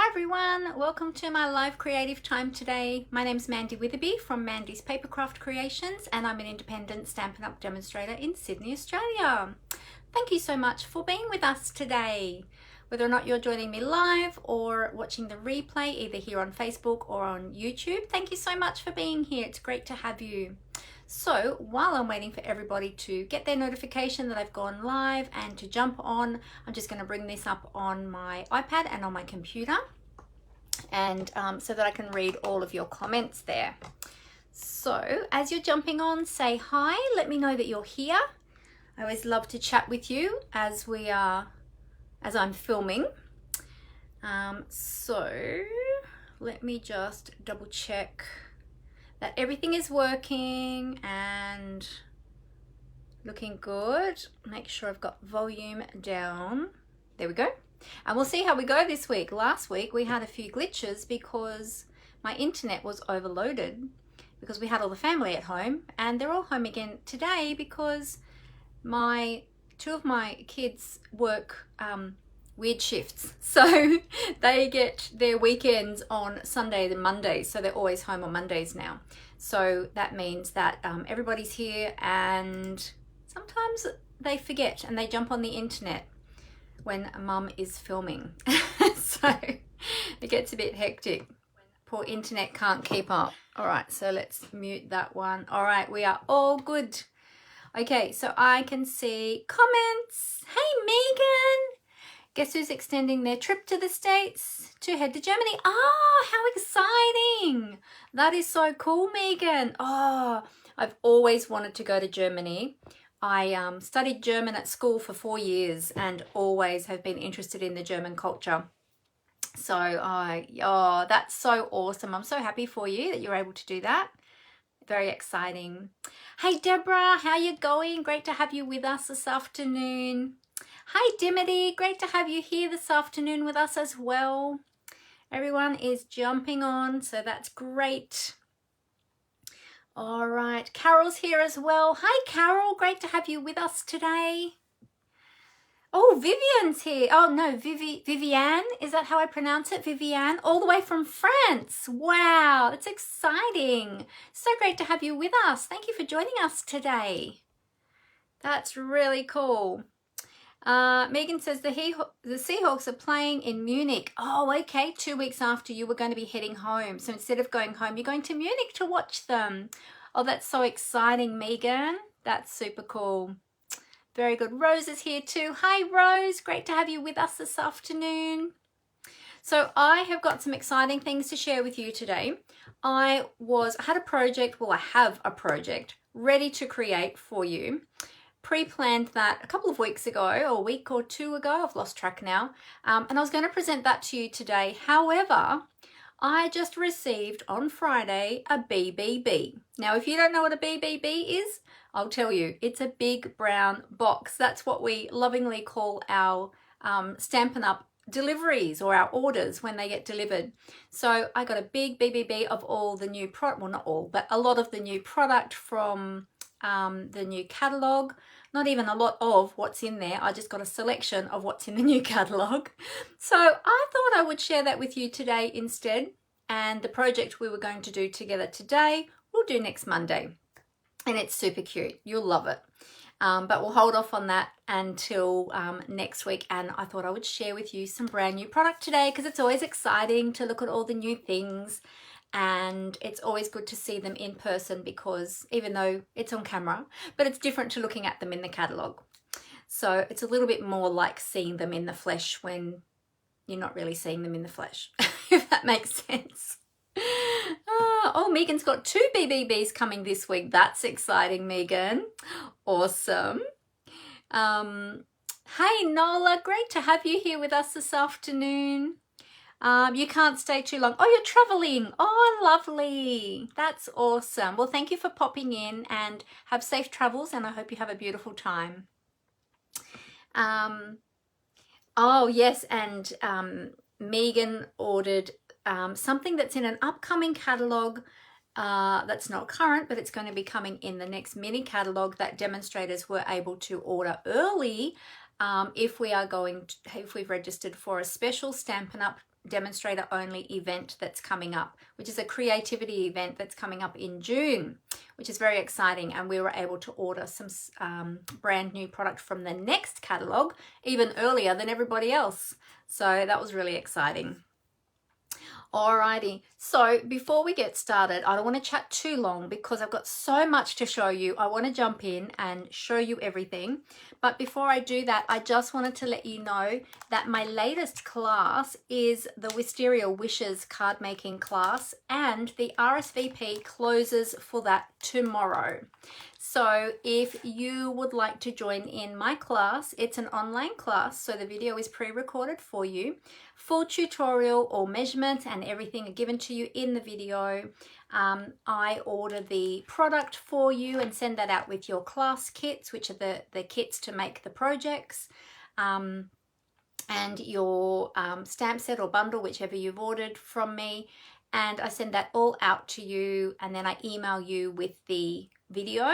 Hi everyone, welcome to my live creative time today. My name's Mandy Witherby from Mandy's Papercraft Creations and I'm an independent Stampin' Up demonstrator in Sydney, Australia. Thank you so much for being with us today. Whether or not you're joining me live or watching the replay either here on Facebook or on YouTube, thank you so much for being here. It's great to have you. So while I'm waiting for everybody to get their notification that I've gone live and to jump on, I'm just going to bring this up on my iPad and on my computer, and so that I can read all of your comments there. So as you're jumping on, say hi, let me know that you're here. I always love to chat with you as I'm filming. So let me just double check that everything is working and looking good. Make sure I've got volume down. There we go. And we'll see how we go this week. Last week we had a few glitches because my internet was overloaded because we had all the family at home, and they're all home again today because two of my kids work weird shifts, so they get their weekends on Sundays and Mondays, so they're always home on Mondays now. So that means that everybody's here, and sometimes they forget and they jump on the internet when mum is filming. So it gets a bit hectic. Poor internet can't keep up. All right, so let's mute that one. All right, we are all good. Okay, so I can see comments. Hey Megan, guess who's extending their trip to the States to head to Germany? Oh, how exciting. That is so cool, Megan. Oh, I've always wanted to go to Germany. I studied German at school for 4 years and always have been interested in the German culture. So, oh, that's so awesome. I'm so happy for you that you're able to do that. Very exciting. Hey, Deborah, how you going? Great to have you with us this afternoon. Hi, Dimity, great to have you here this afternoon with us as well. Everyone is jumping on, so that's great. All right, Carol's here as well. Hi, Carol, great to have you with us today. Oh, Vivian's here. Oh, no, Viviane, is that how I pronounce it? Viviane, all the way from France. Wow, that's exciting. So great to have you with us. Thank you for joining us today. That's really cool. Megan says the Seahawks are playing in Munich. Oh, okay, 2 weeks after you were going to be heading home. So instead of going home, you're going to Munich to watch them. Oh, that's so exciting, Megan. That's super cool. Very good. Rose is here too. Hi, Rose. Great to have you with us this afternoon. So I have got some exciting things to share with you today. I have a project ready to create for you. Pre-planned that a couple of weeks ago, or a week or two ago, I've lost track now, and I was going to present that to you today. However, I just received on Friday a BBB. Now, if you don't know what a BBB is, I'll tell you. It's a big brown box. That's what we lovingly call our Stampin' Up deliveries or our orders when they get delivered. So I got a big BBB of all the new product, well, not all, but a lot of the new product from the new catalogue. Not even a lot of what's in there. I just got a selection of what's in the new catalogue. So I thought I would share that with you today instead. And the project we were going to do together today, we'll do next Monday. And it's super cute. You'll love it. But we'll hold off on that until next week. And I thought I would share with you some brand new product today because it's always exciting to look at all the new things. And it's always good to see them in person because even though it's on camera, but it's different to looking at them in the catalogue. So it's a little bit more like seeing them in the flesh when you're not really seeing them in the flesh, if that makes sense. Oh, Megan's got 2 BBBs coming this week. That's exciting, Megan. Awesome. Hey, Nola, great to have you here with us this afternoon. You can't stay too long. Oh, you're traveling. Oh, lovely. That's awesome. Well, thank you for popping in and have safe travels, and I hope you have a beautiful time. Oh, yes, and Megan ordered something that's in an upcoming catalogue that's not current, but it's going to be coming in the next mini catalogue that demonstrators were able to order early if we've registered for a special Stampin' Up demonstrator only event that's coming up, which is a creativity event that's coming up in June, which is very exciting. And we were able to order some brand new product from the next catalogue even earlier than everybody else. So that was really exciting. Alrighty, so before we get started, I don't want to chat too long because I've got so much to show you. I want to jump in and show you everything. But before I do that, I just wanted to let you know that my latest class is the Wisteria Wishes card making class, and the RSVP closes for that tomorrow. So if you would like to join in my class, it's an online class, so the video is pre-recorded for you. Full tutorial, all measurements and everything are given to you in the video. I order the product for you and send that out with your class kits, which are the kits to make the projects, and your stamp set or bundle, whichever you've ordered from me. And I send that all out to you, and then I email you with the video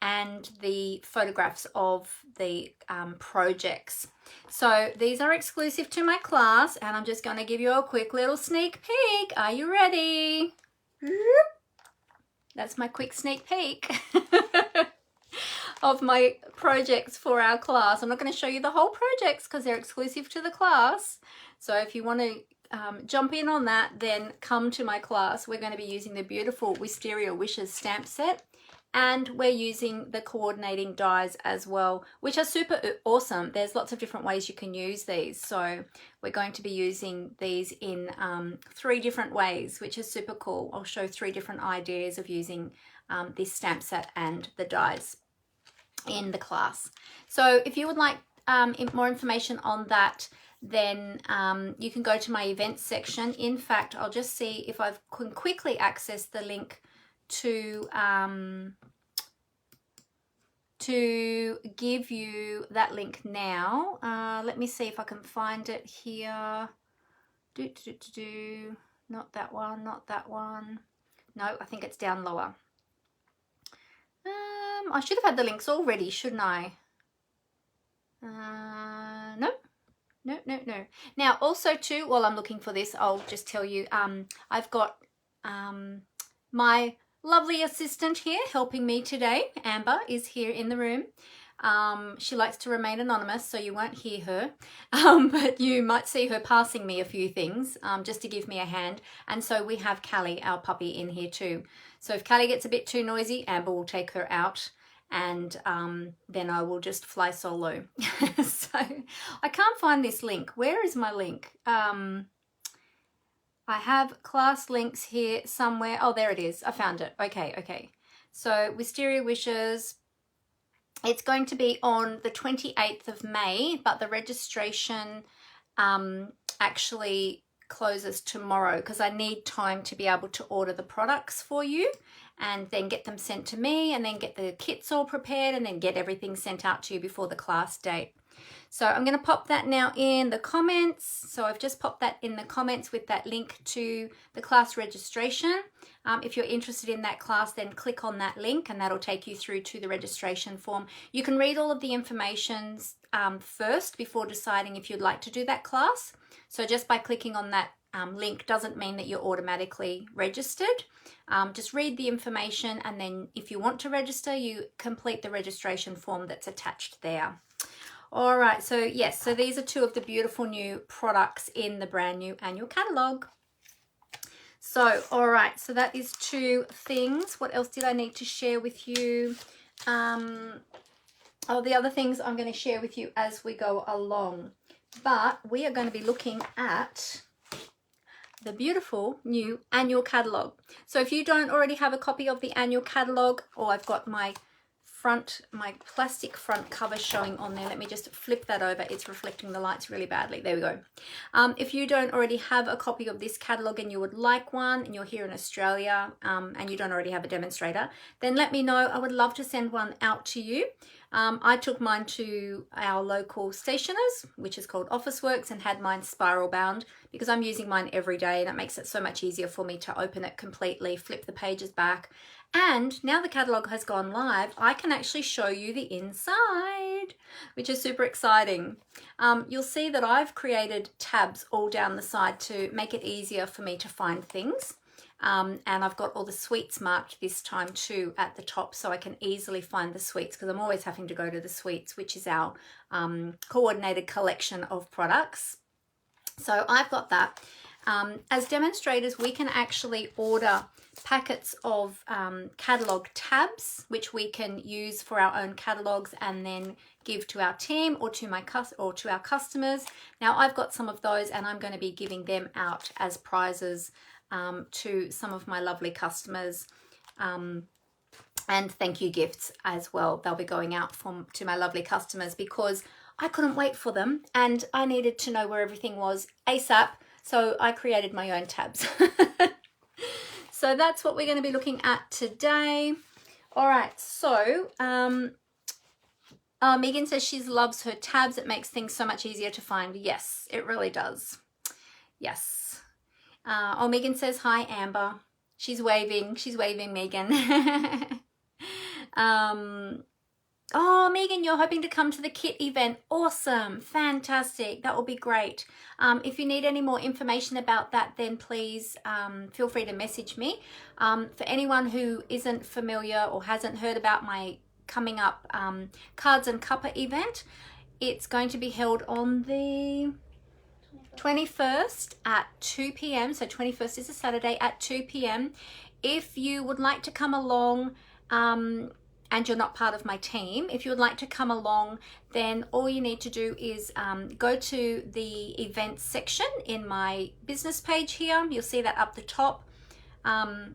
and the photographs of the projects. So these are exclusive to my class, and I'm just going to give you a quick little sneak peek. Are you ready? That's my quick sneak peek of my projects for our class. I'm not going to show you the whole projects because they're exclusive to the class. So if you want to jump in on that, then come to my class. We're going to be using the beautiful Wisteria Wishes stamp set, and we're using the coordinating dies as well, which are super awesome. There's lots of different ways you can use these. So we're going to be using these in 3 different ways, which is super cool. I'll show 3 different ideas of using this stamp set and the dies in the class. So if you would like more information on that, then you can go to my events section. In fact, I'll just see if I can quickly access the link to give you that link now. Let me see if I can find it here. Not that one, not that one. No, I think it's down lower. I should have had the links already, shouldn't I? No. No. Now, also too, while I'm looking for this, I'll just tell you, I've got my lovely assistant here helping me today. Amber is here in the room. She likes to remain anonymous, so you won't hear her, but you might see her passing me a few things just to give me a hand. And so we have Callie, our puppy, in here too. So if Callie gets a bit too noisy, Amber will take her out, and then I will just fly solo. So I can't find this link. Where is my link? I have class links here somewhere. Oh, there it is. I found it. Okay. So Wisteria Wishes, it's going to be on the 28th of May, but the registration actually closes tomorrow because I need time to be able to order the products for you and then get them sent to me, and then get the kits all prepared, and then get everything sent out to you before the class date. So I'm going to pop that now in the comments. So I've just popped that in the comments with that link to the class registration. If you're interested in that class, then click on that link and that'll take you through to the registration form. You can read all of the information first before deciding if you'd like to do that class. So just by clicking on that link doesn't mean that you're automatically registered. Just read the information, and then if you want to register, you complete the registration form that's attached there. All right, so yes, so these are 2 of the beautiful new products in the brand new annual catalogue. So, all right, so that is 2 things. What else did I need to share with you? Oh, the other things I'm going to share with you as we go along. But we are going to be looking at the beautiful new annual catalogue. So if you don't already have a copy of the annual catalogue, or I've got my plastic front cover showing on there. Let me just flip that over. It's reflecting the lights really badly. There we go. If you don't already have a copy of this catalogue and you would like one, and you're here in Australia and you don't already have a demonstrator, then let me know. I would love to send one out to you. I took mine to our local stationers, which is called Officeworks, and had mine spiral bound because I'm using mine every day, and it makes it so much easier for me to open it completely, flip the pages back. And now the catalogue has gone live, I can actually show you the inside. made, which is super exciting. You'll see that I've created tabs all down the side to make it easier for me to find things. And I've got all the sweets marked this time too at the top, so I can easily find the sweets, because I'm always having to go to the sweets, which is our coordinated collection of products. So I've got that. As demonstrators, we can actually order packets of catalogue tabs, which we can use for our own catalogues and then give to our team or to our customers. Now I've got some of those, and I'm going to be giving them out as prizes to some of my lovely customers, and thank you gifts as well. They'll be going out to my lovely customers, because I couldn't wait for them and I needed to know where everything was ASAP. So I created my own tabs. So that's what we're going to be looking at today. All right, so Megan says she loves her tabs. It makes things so much easier to find. Yes, it really does. Yes. Megan says, hi, Amber. She's waving, Megan. Oh, Megan, you're hoping to come to the kit event. Awesome. Fantastic. That will be great. If you need any more information about that, then please feel free to message me. For anyone who isn't familiar or hasn't heard about my coming up Cards and Cuppa event, it's going to be held on the 21st at 2 p.m. So 21st is a Saturday at 2 p.m. If you would like to come along, and you're not part of my team, if you would like to come along, then all you need to do is go to the events section in my business page here. You'll see that up the top. You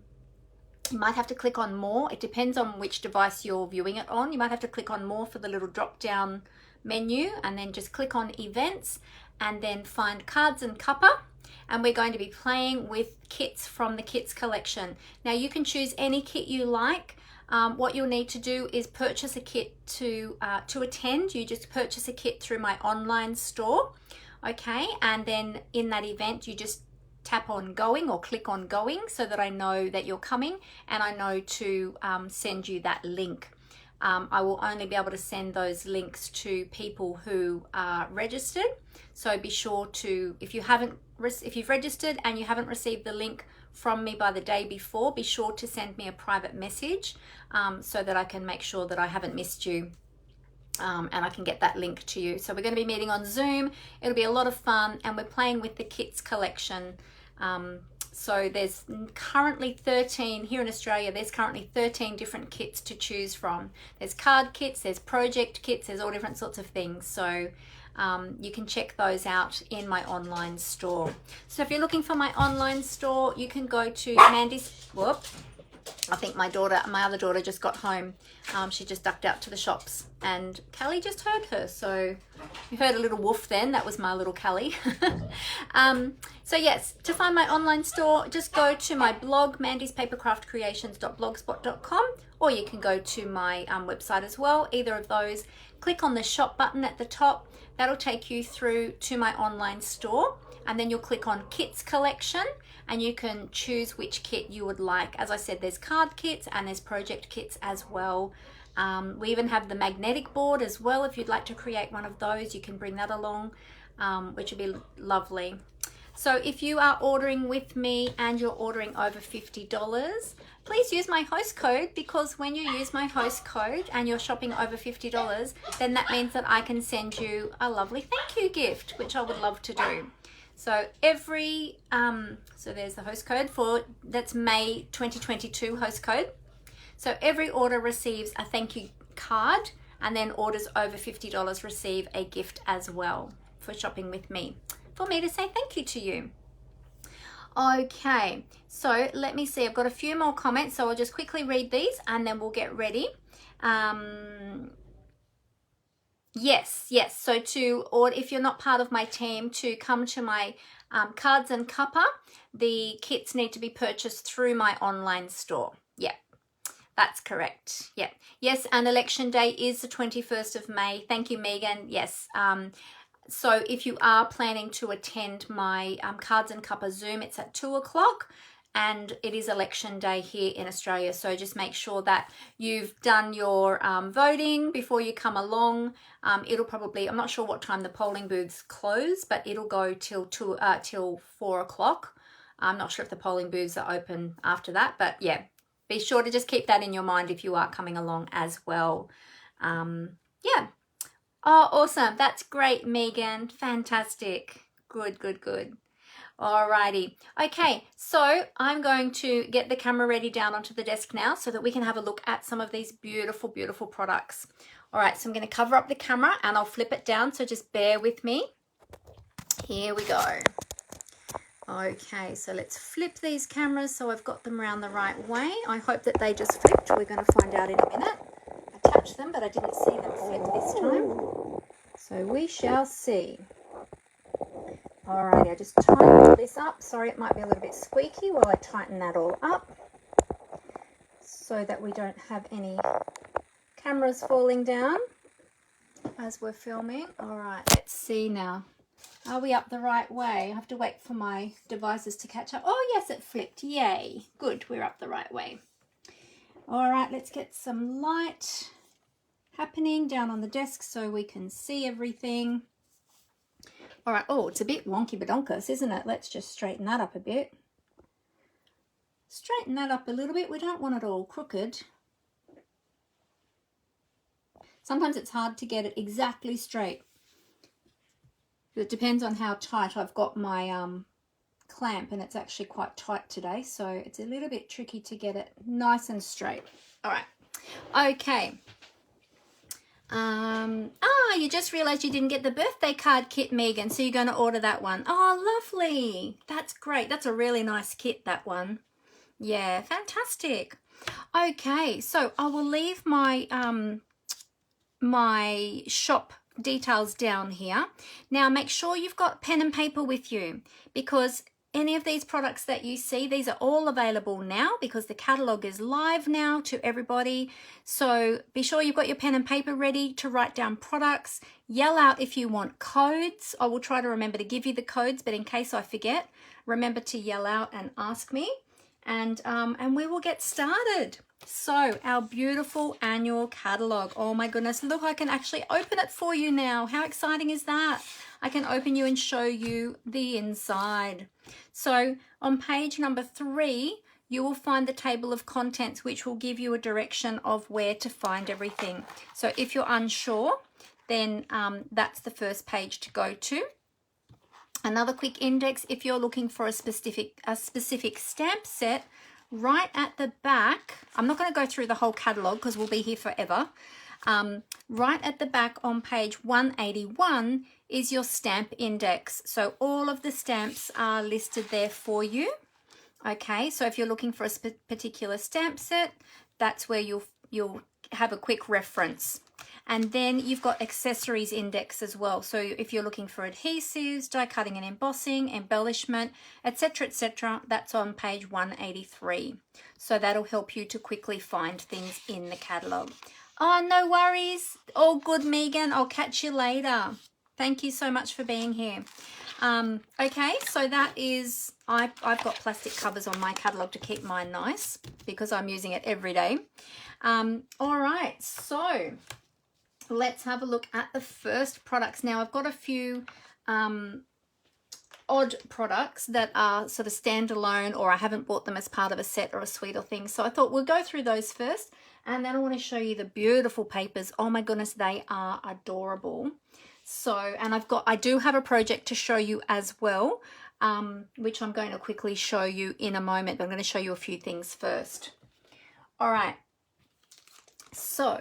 might have to click on more. It depends on which device you're viewing it on. You might have to click on more for the little drop down menu, and then just click on events and then find Cards and Cuppa. And we're going to be playing with kits from the kits collection. Now you can choose any kit you like. What you'll need to do is purchase a kit to attend. You just purchase a kit through my online store, okay? And then in that event, you just tap on going or click on going, so that I know that you're coming and I know to send you that link. I will only be able to send those links to people who are registered. So be sure to, if you've registered and you haven't received the link from me by the day before, be sure to send me a private message so that I can make sure that I haven't missed you, and I can get that link to you. So we're going to be meeting on Zoom. It'll be a lot of fun, and we're playing with the kits collection. So there's currently 13 here in Australia. There's currently 13 different kits to choose from. There's card kits, there's project kits, there's all different sorts of things. So you can check those out in my online store. So if you're looking for my online store, you can go to Mandy's. Whoop! I think my other daughter just got home. She just ducked out to the shops, and Callie just heard her. So you heard a little woof then. That was my little Callie. So yes, to find my online store, just go to my blog, mandyspapercraftcreations.blogspot.com, or you can go to my website as well. Either of those. Click on the shop button at the top. That'll take you through to my online store, and then you'll click on Kits Collection, and you can choose which kit you would like. As I said, there's card kits and there's project kits as well. We even have the magnetic board as well. If you'd like to create one of those, you can bring that along, which would be lovely. So if you are ordering with me and you're ordering over $50, please use my host code, because when you use my host code and you're shopping over $50, then that means that I can send you a lovely thank you gift, which I would love to do. So so there's the host code that's May 2022 host code. So every order receives a thank you card, and then orders over $50 receive a gift as well for shopping with me, for me to say thank you to you. Okay, so let me see. I've got a few more comments, so I'll just quickly read these and then we'll get ready. Yes. So if you're not part of my team, to come to my Cards and Cuppa, the kits need to be purchased through my online store. Yeah, that's correct. Yeah. Yes, and election day is the 21st of May. Thank you, Megan. Yes. So if you are planning to attend my Cards and Cuppa Zoom, it's at 2 o'clock. and it is election day here in Australia, so just make sure that you've done your voting before you come along. It'll probably, I'm not sure what time the polling booths close, but it'll go till 4 o'clock. I'm not sure if the polling booths are open after that, but yeah, be sure to just keep that in your mind if you are coming along as well. Yeah. Oh, awesome. That's great, Megan. Fantastic. Good, good, good. Alrighty. Okay, so I'm going to get the camera ready down onto the desk now so that we can have a look at some of these beautiful, beautiful products. All right, so I'm going to cover up the camera and I'll flip it down, so just bear with me. Here we go. Okay, so let's flip these cameras so I've got them around the right way. I hope that they just flipped. We're going to find out in a minute. I touched them, but I didn't see them flip this time. So we shall see. Alrighty, I just tighten all this up. Sorry, it might be a little bit squeaky while I tighten that all up so that we don't have any cameras falling down as we're filming. Alright, let's see now. Are we up the right way? I have to wait for my devices to catch up. Oh yes, it flipped. Yay. Good, we're up the right way. Alright, let's get some light happening down on the desk so we can see everything. Alright, oh, it's a bit wonky badonkus, isn't it? Let's just straighten that up a bit. Straighten that up a little bit. We don't want it all crooked. Sometimes it's hard to get it exactly straight. It depends on how tight I've got my clamp, and it's actually quite tight today, so it's a little bit tricky to get it nice and straight. Alright, okay. You just realized you didn't get the birthday card kit, Megan, so you're going to order that one. Oh, lovely. That's great. That's a really nice kit, that one. Yeah, fantastic. Okay, so I will leave my my shop details down here. Now make sure you've got pen and paper with you, because any of these products that you see, these are all available now because the catalogue is live now to everybody. So be sure you've got your pen and paper ready to write down products. Yell out if you want codes. I will try to remember to give you the codes, but in case I forget, remember to yell out and ask me, and we will get started. So our beautiful annual catalogue. Oh my goodness, look, I can actually open it for you now. How exciting is that? I can open you and show you the inside. So on page number 3, you will find the table of contents, which will give you a direction of where to find everything. So if you're unsure, then that's the first page to go to. Another quick index, if you're looking for a specific stamp set, right at the back, I'm not going to go through the whole catalogue because we'll be here forever. Right at the back on page 181 is your stamp index. So all of the stamps are listed there for you. Okay, so if you're looking for a particular stamp set, that's where you'll have a quick reference. And then you've got accessories index as well. So if you're looking for adhesives, die cutting and embossing, embellishment, etc., that's on page 183. So that'll help you to quickly find things in the catalogue. Oh, no worries. All good, Megan. I'll catch you later. Thank you so much for being here. Okay, so that is, I've got plastic covers on my catalogue to keep mine nice because I'm using it every day. All right, so let's have a look at the first products. Now I've got a few odd products that are sort of standalone, or I haven't bought them as part of a set or a suite or thing. So I thought we'll go through those first, and then I want to show you the beautiful papers. Oh my goodness, they are adorable. So, and I do have a project to show you as well, which I'm going to quickly show you in a moment, but I'm going to show you a few things first. All right. So,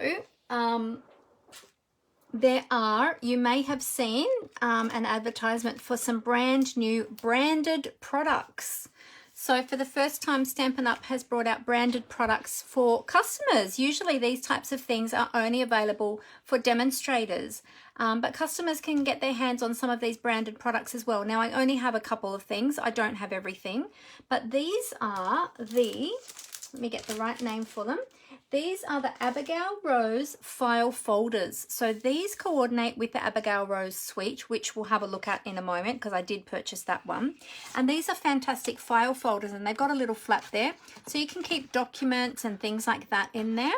you may have seen an advertisement for some brand new branded products. So for the first time, Stampin' Up has brought out branded products for customers. Usually these types of things are only available for demonstrators, but customers can get their hands on some of these branded products as well. Now I only have a couple of things. I don't have everything, but these are let me get the right name for them. These are the Abigail Rose file folders. So these coordinate with the Abigail Rose suite, which we'll have a look at in a moment because I did purchase that one. And these are fantastic file folders, and they've got a little flap there so you can keep documents and things like that in there.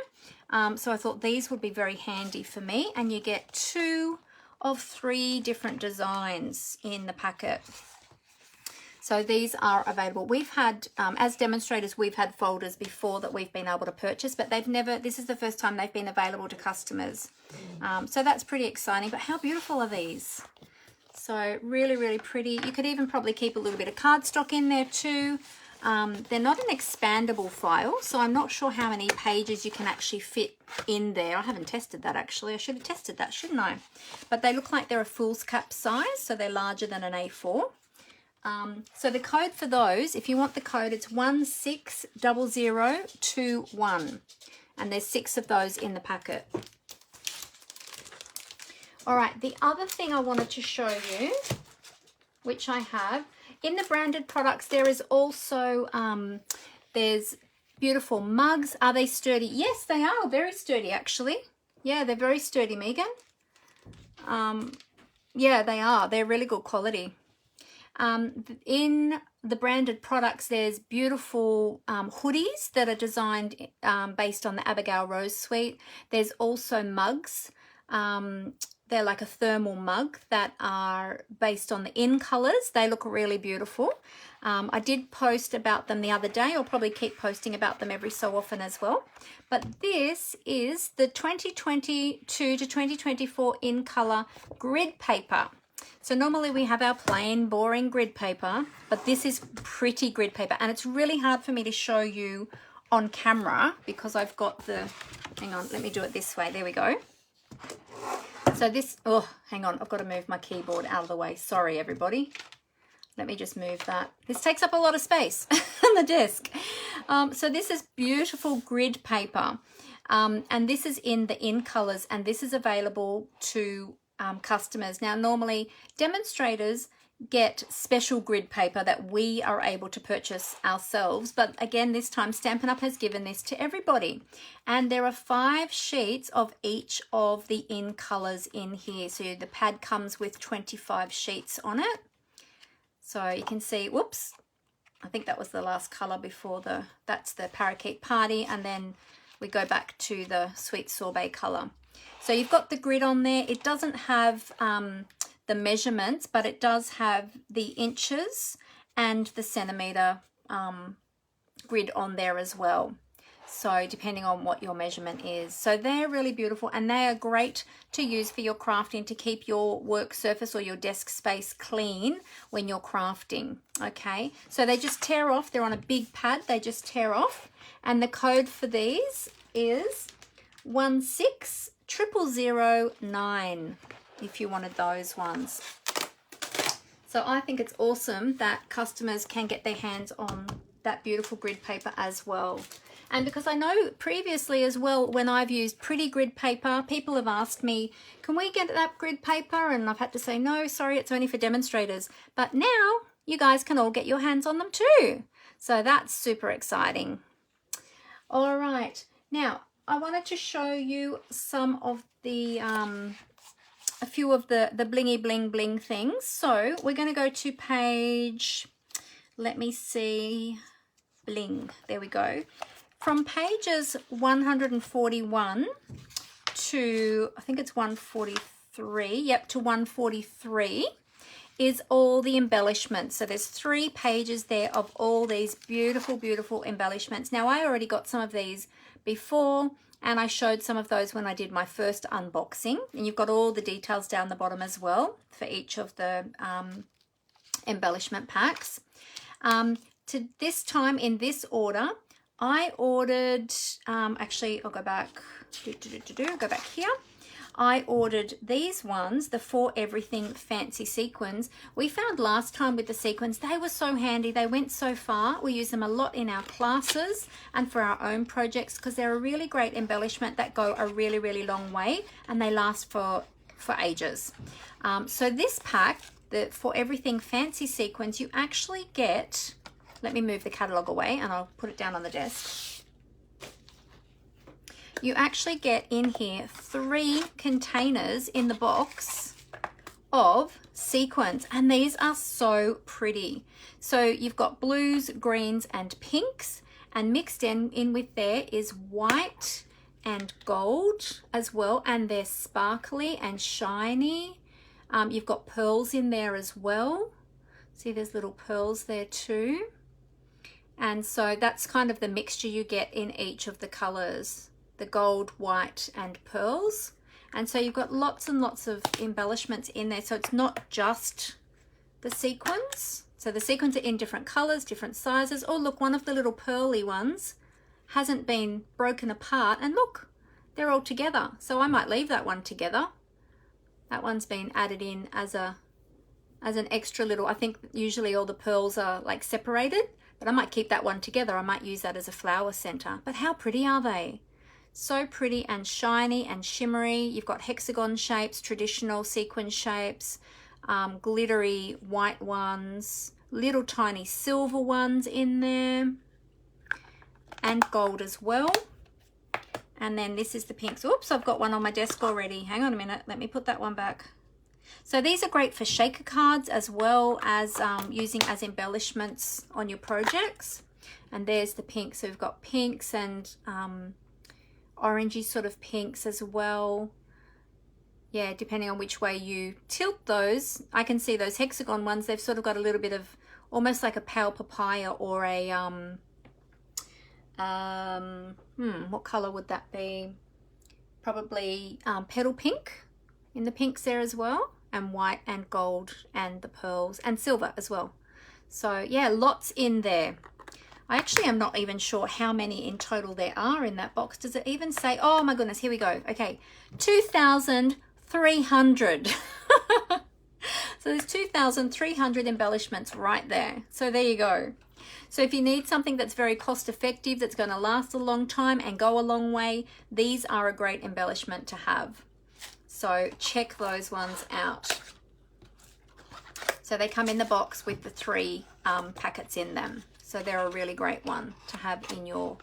So I thought these would be very handy for me, and you get 2 of 3 different designs in the packet. So these are available. We've had, as demonstrators, we've had folders before that we've been able to purchase, but they've never, this is the first time they've been available to customers. So that's pretty exciting, but how beautiful are these? So really, really pretty. You could even probably keep a little bit of cardstock in there too. They're not an expandable file, so I'm not sure how many pages you can actually fit in there. I haven't tested that actually. I should have tested that, shouldn't I? But they look like they're a fool's cap size, so they're larger than an A4. So the code for those, if you want the code, it's 160021, and there's 6 of those in the packet. All right, the other thing I wanted to show you, which I have, in the branded products, there is also, there's beautiful mugs. Are they sturdy? Yes, they are very sturdy actually. Yeah, they're very sturdy, Megan. Yeah, they are. They're really good quality. In the branded products, there's beautiful hoodies that are designed based on the Abigail Rose suite. There's also mugs. They're like a thermal mug that are based on the in colors. They look really beautiful. I did post about them the other day. I'll probably keep posting about them every so often as well. But this is the 2022 to 2024 in color grid paper. So normally we have our plain, boring grid paper, but this is pretty grid paper, and it's really hard for me to show you on camera because I've got the, hang on, let me do it this way. There we go. So this, oh, hang on, I've got to move my keyboard out of the way. Sorry, everybody. Let me just move that. This takes up a lot of space on the desk. So this is beautiful grid paper, and this is in the in colors, and this is available to customers. Now normally demonstrators get special grid paper that we are able to purchase ourselves, but again this time Stampin' Up has given this to everybody, and there are 5 sheets of each of the in colors in here. So the pad comes with 25 sheets on it. So you can see, whoops, I think that was the last color before that's the Parakeet Party, and then we go back to the Sweet Sorbet color. So you've got the grid on there. It doesn't have the measurements, but it does have the inches and the centimeter grid on there as well. So depending on what your measurement is. So they're really beautiful, and they are great to use for your crafting, to keep your work surface or your desk space clean when you're crafting. Okay, so they just tear off. They're on a big pad. They just tear off. And the code for these is 1600009 if you wanted those ones. So I think it's awesome that customers can get their hands on that beautiful grid paper as well. And because I know previously as well, when I've used pretty grid paper, people have asked me, can we get that grid paper? And I've had to say, no, sorry, it's only for demonstrators. But now you guys can all get your hands on them too. So that's super exciting. All right, now I wanted to show you some of the, a few of the blingy bling bling things. So we're going to go to page, let me see, bling, there we go. From pages 141 to, I think it's 143, yep, to 143 is all the embellishments. So there's 3 pages there of all these beautiful, beautiful embellishments. Now I already got some of these before, and I showed some of those when I did my first unboxing, and you've got all the details down the bottom as well for each of the embellishment packs. To this time in this order, I ordered, actually I'll go back, go back here. I ordered these ones, the For Everything Fancy Sequins. We found last time with the sequins, they were so handy. They went so far. We use them a lot in our classes and for our own projects because they're a really great embellishment that go a really, really long way, and they last for ages. So this pack, the For Everything Fancy Sequins, you actually get, let me move the catalogue away and I'll put it down on the desk. you actually get in here 3 containers in the box of sequins, and these are so pretty. So you've got blues, greens and pinks, and mixed in with there is white and gold as well, and they're sparkly and shiny. You've got pearls in there as well. See, there's little pearls there too. And so that's kind of the mixture you get in each of the colors, the gold, white and pearls. And so you've got lots and lots of embellishments in there. So it's not just the sequins. So the sequins are in different colors, different sizes. Oh, look, one of the little pearly ones hasn't been broken apart. And look, they're all together. So I might leave that one together. That one's been added in as an extra little, I think usually all the pearls are like separated, but I might keep that one together. I might use that as a flower center. But how pretty are they? So pretty and shiny and shimmery. You've got hexagon shapes, traditional sequin shapes, glittery white ones, little tiny silver ones in there, and gold as well. And then this is the pinks. Oops, I've got one on my desk already. Hang on a minute, let me put that one back. So these are great for shaker cards as well as using as embellishments on your projects. And there's the pinks. So we've got pinks and orangey sort of pinks as well. Yeah, depending on which way you tilt those. I can see those hexagon ones, they've sort of got a little bit of almost like a pale papaya or a what color would that be? Probably petal pink in the pinks there as well, and white and gold and the pearls and silver as well. So yeah, lots in there. I actually am not even sure how many in total there are in that box. Does it even say? Oh my goodness, here we go. Okay, 2,300. So there's 2,300 embellishments right there. So there you go. So if you need something that's very cost effective, that's going to last a long time and go a long way, these are a great embellishment to have. So check those ones out. So they come in the box with the 3 packets in them. So they're a really great one to have in your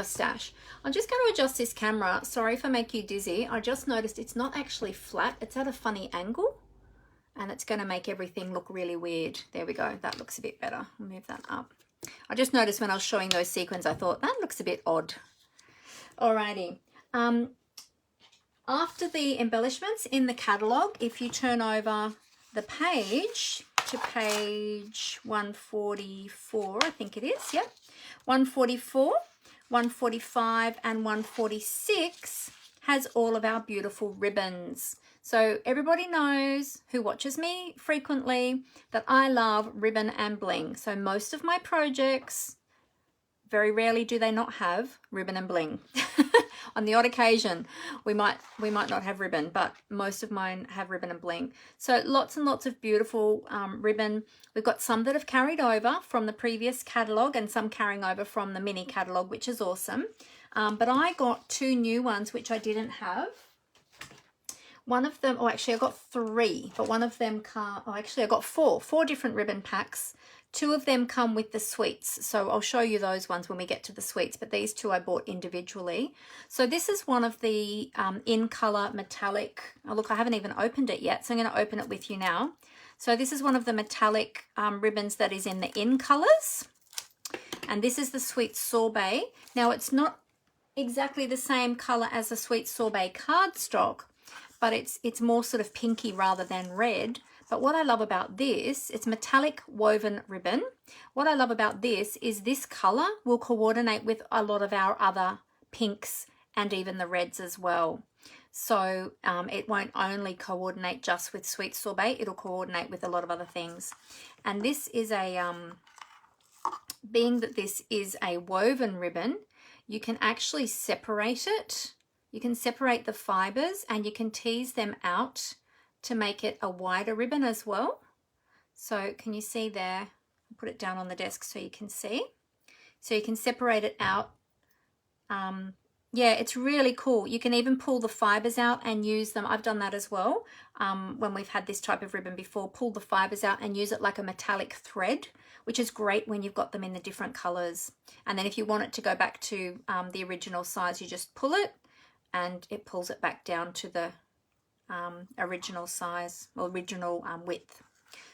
stash. I'm just going to adjust this camera. Sorry if I make you dizzy. I just noticed it's not actually flat. It's at a funny angle, and it's going to make everything look really weird. There we go. That looks a bit better. I'll move that up. I just noticed when I was showing those sequins, I thought that looks a bit odd. Alrighty. After the embellishments in the catalogue, if you turn over the page to page 144, I think it is, yep. 144, 145 and 146 has all of our beautiful ribbons. So everybody knows who watches me frequently that I love ribbon and bling. So most of my projects, very rarely do they not have ribbon and bling. On the odd occasion, we might not have ribbon, but most of mine have ribbon and bling. So lots and lots of beautiful ribbon. We've got some that have carried over from the previous catalogue and some carrying over from the mini catalogue, which is awesome. But I got 2 new ones, which I didn't have. One of them, oh, actually I got 3, but one of them come, oh, actually I got 4 different ribbon packs. 2 of them come with the sweets, so I'll show you those ones when we get to the sweets, but these 2 I bought individually. So this is one of the in color metallic, oh look, I haven't even opened it yet, so I'm going to open it with you now. So this is one of the metallic ribbons that is in the in colors, and this is the Sweet Sorbet. Now it's not exactly the same color as the Sweet Sorbet cardstock, but it's more sort of pinky rather than red. But what I love about this, it's metallic woven ribbon. What I love about this is this color will coordinate with a lot of our other pinks and even the reds as well. So it won't only coordinate just with Sweet Sorbet, it'll coordinate with a lot of other things. And this is a, being that this is a woven ribbon, you can actually separate it. You can separate the fibers and you can tease them out to make it a wider ribbon as well. So can you see there? I'll put it down on the desk so you can see. So you can separate it out. Yeah, it's really cool. You can even pull the fibers out and use them. I've done that as well when we've had this type of ribbon before. Pull the fibers out and use it like a metallic thread, which is great when you've got them in the different colors. And then if you want it to go back to the original size, you just pull it and it pulls it back down to the original size or original width.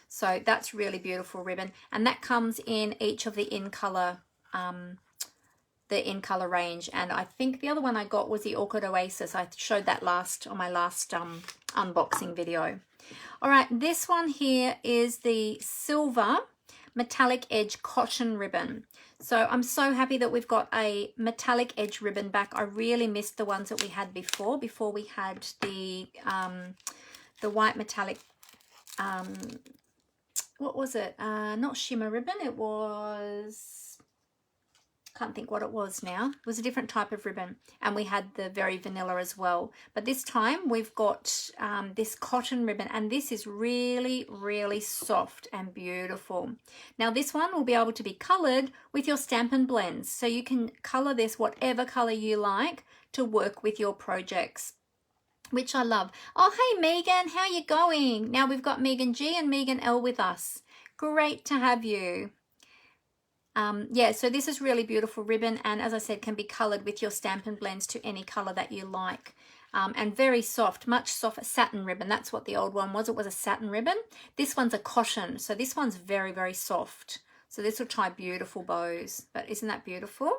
So that's really beautiful ribbon, and that comes in each of the in color range. And I think the other one I got was the Orchid Oasis. I showed that on my last unboxing video. All right, this one here is the silver metallic edge cotton ribbon. So I'm so happy that we've got a metallic edge ribbon back. I really missed the ones that we had before we had the white metallic, what was it? Not shimmer ribbon, it was, can't think what it was now. It was a different type of ribbon, and we had the very vanilla as well. But this time we've got this cotton ribbon, and this is really, really soft and beautiful. Now this one will be able to be colored with your Stampin' Blends, so you can color this whatever color you like to work with your projects, which I love. Oh, hey Megan, how you going? Now we've got Megan G and Megan L with us. Great to have you. Yeah, so this is really beautiful ribbon, and as I said, can be colored with your Stampin' Blends to any color that you like. And very soft, much softer, satin ribbon. That's what the old one was. It was a satin ribbon. This one's a cotton, so this one's very, very soft. So this will tie beautiful bows, but isn't that beautiful?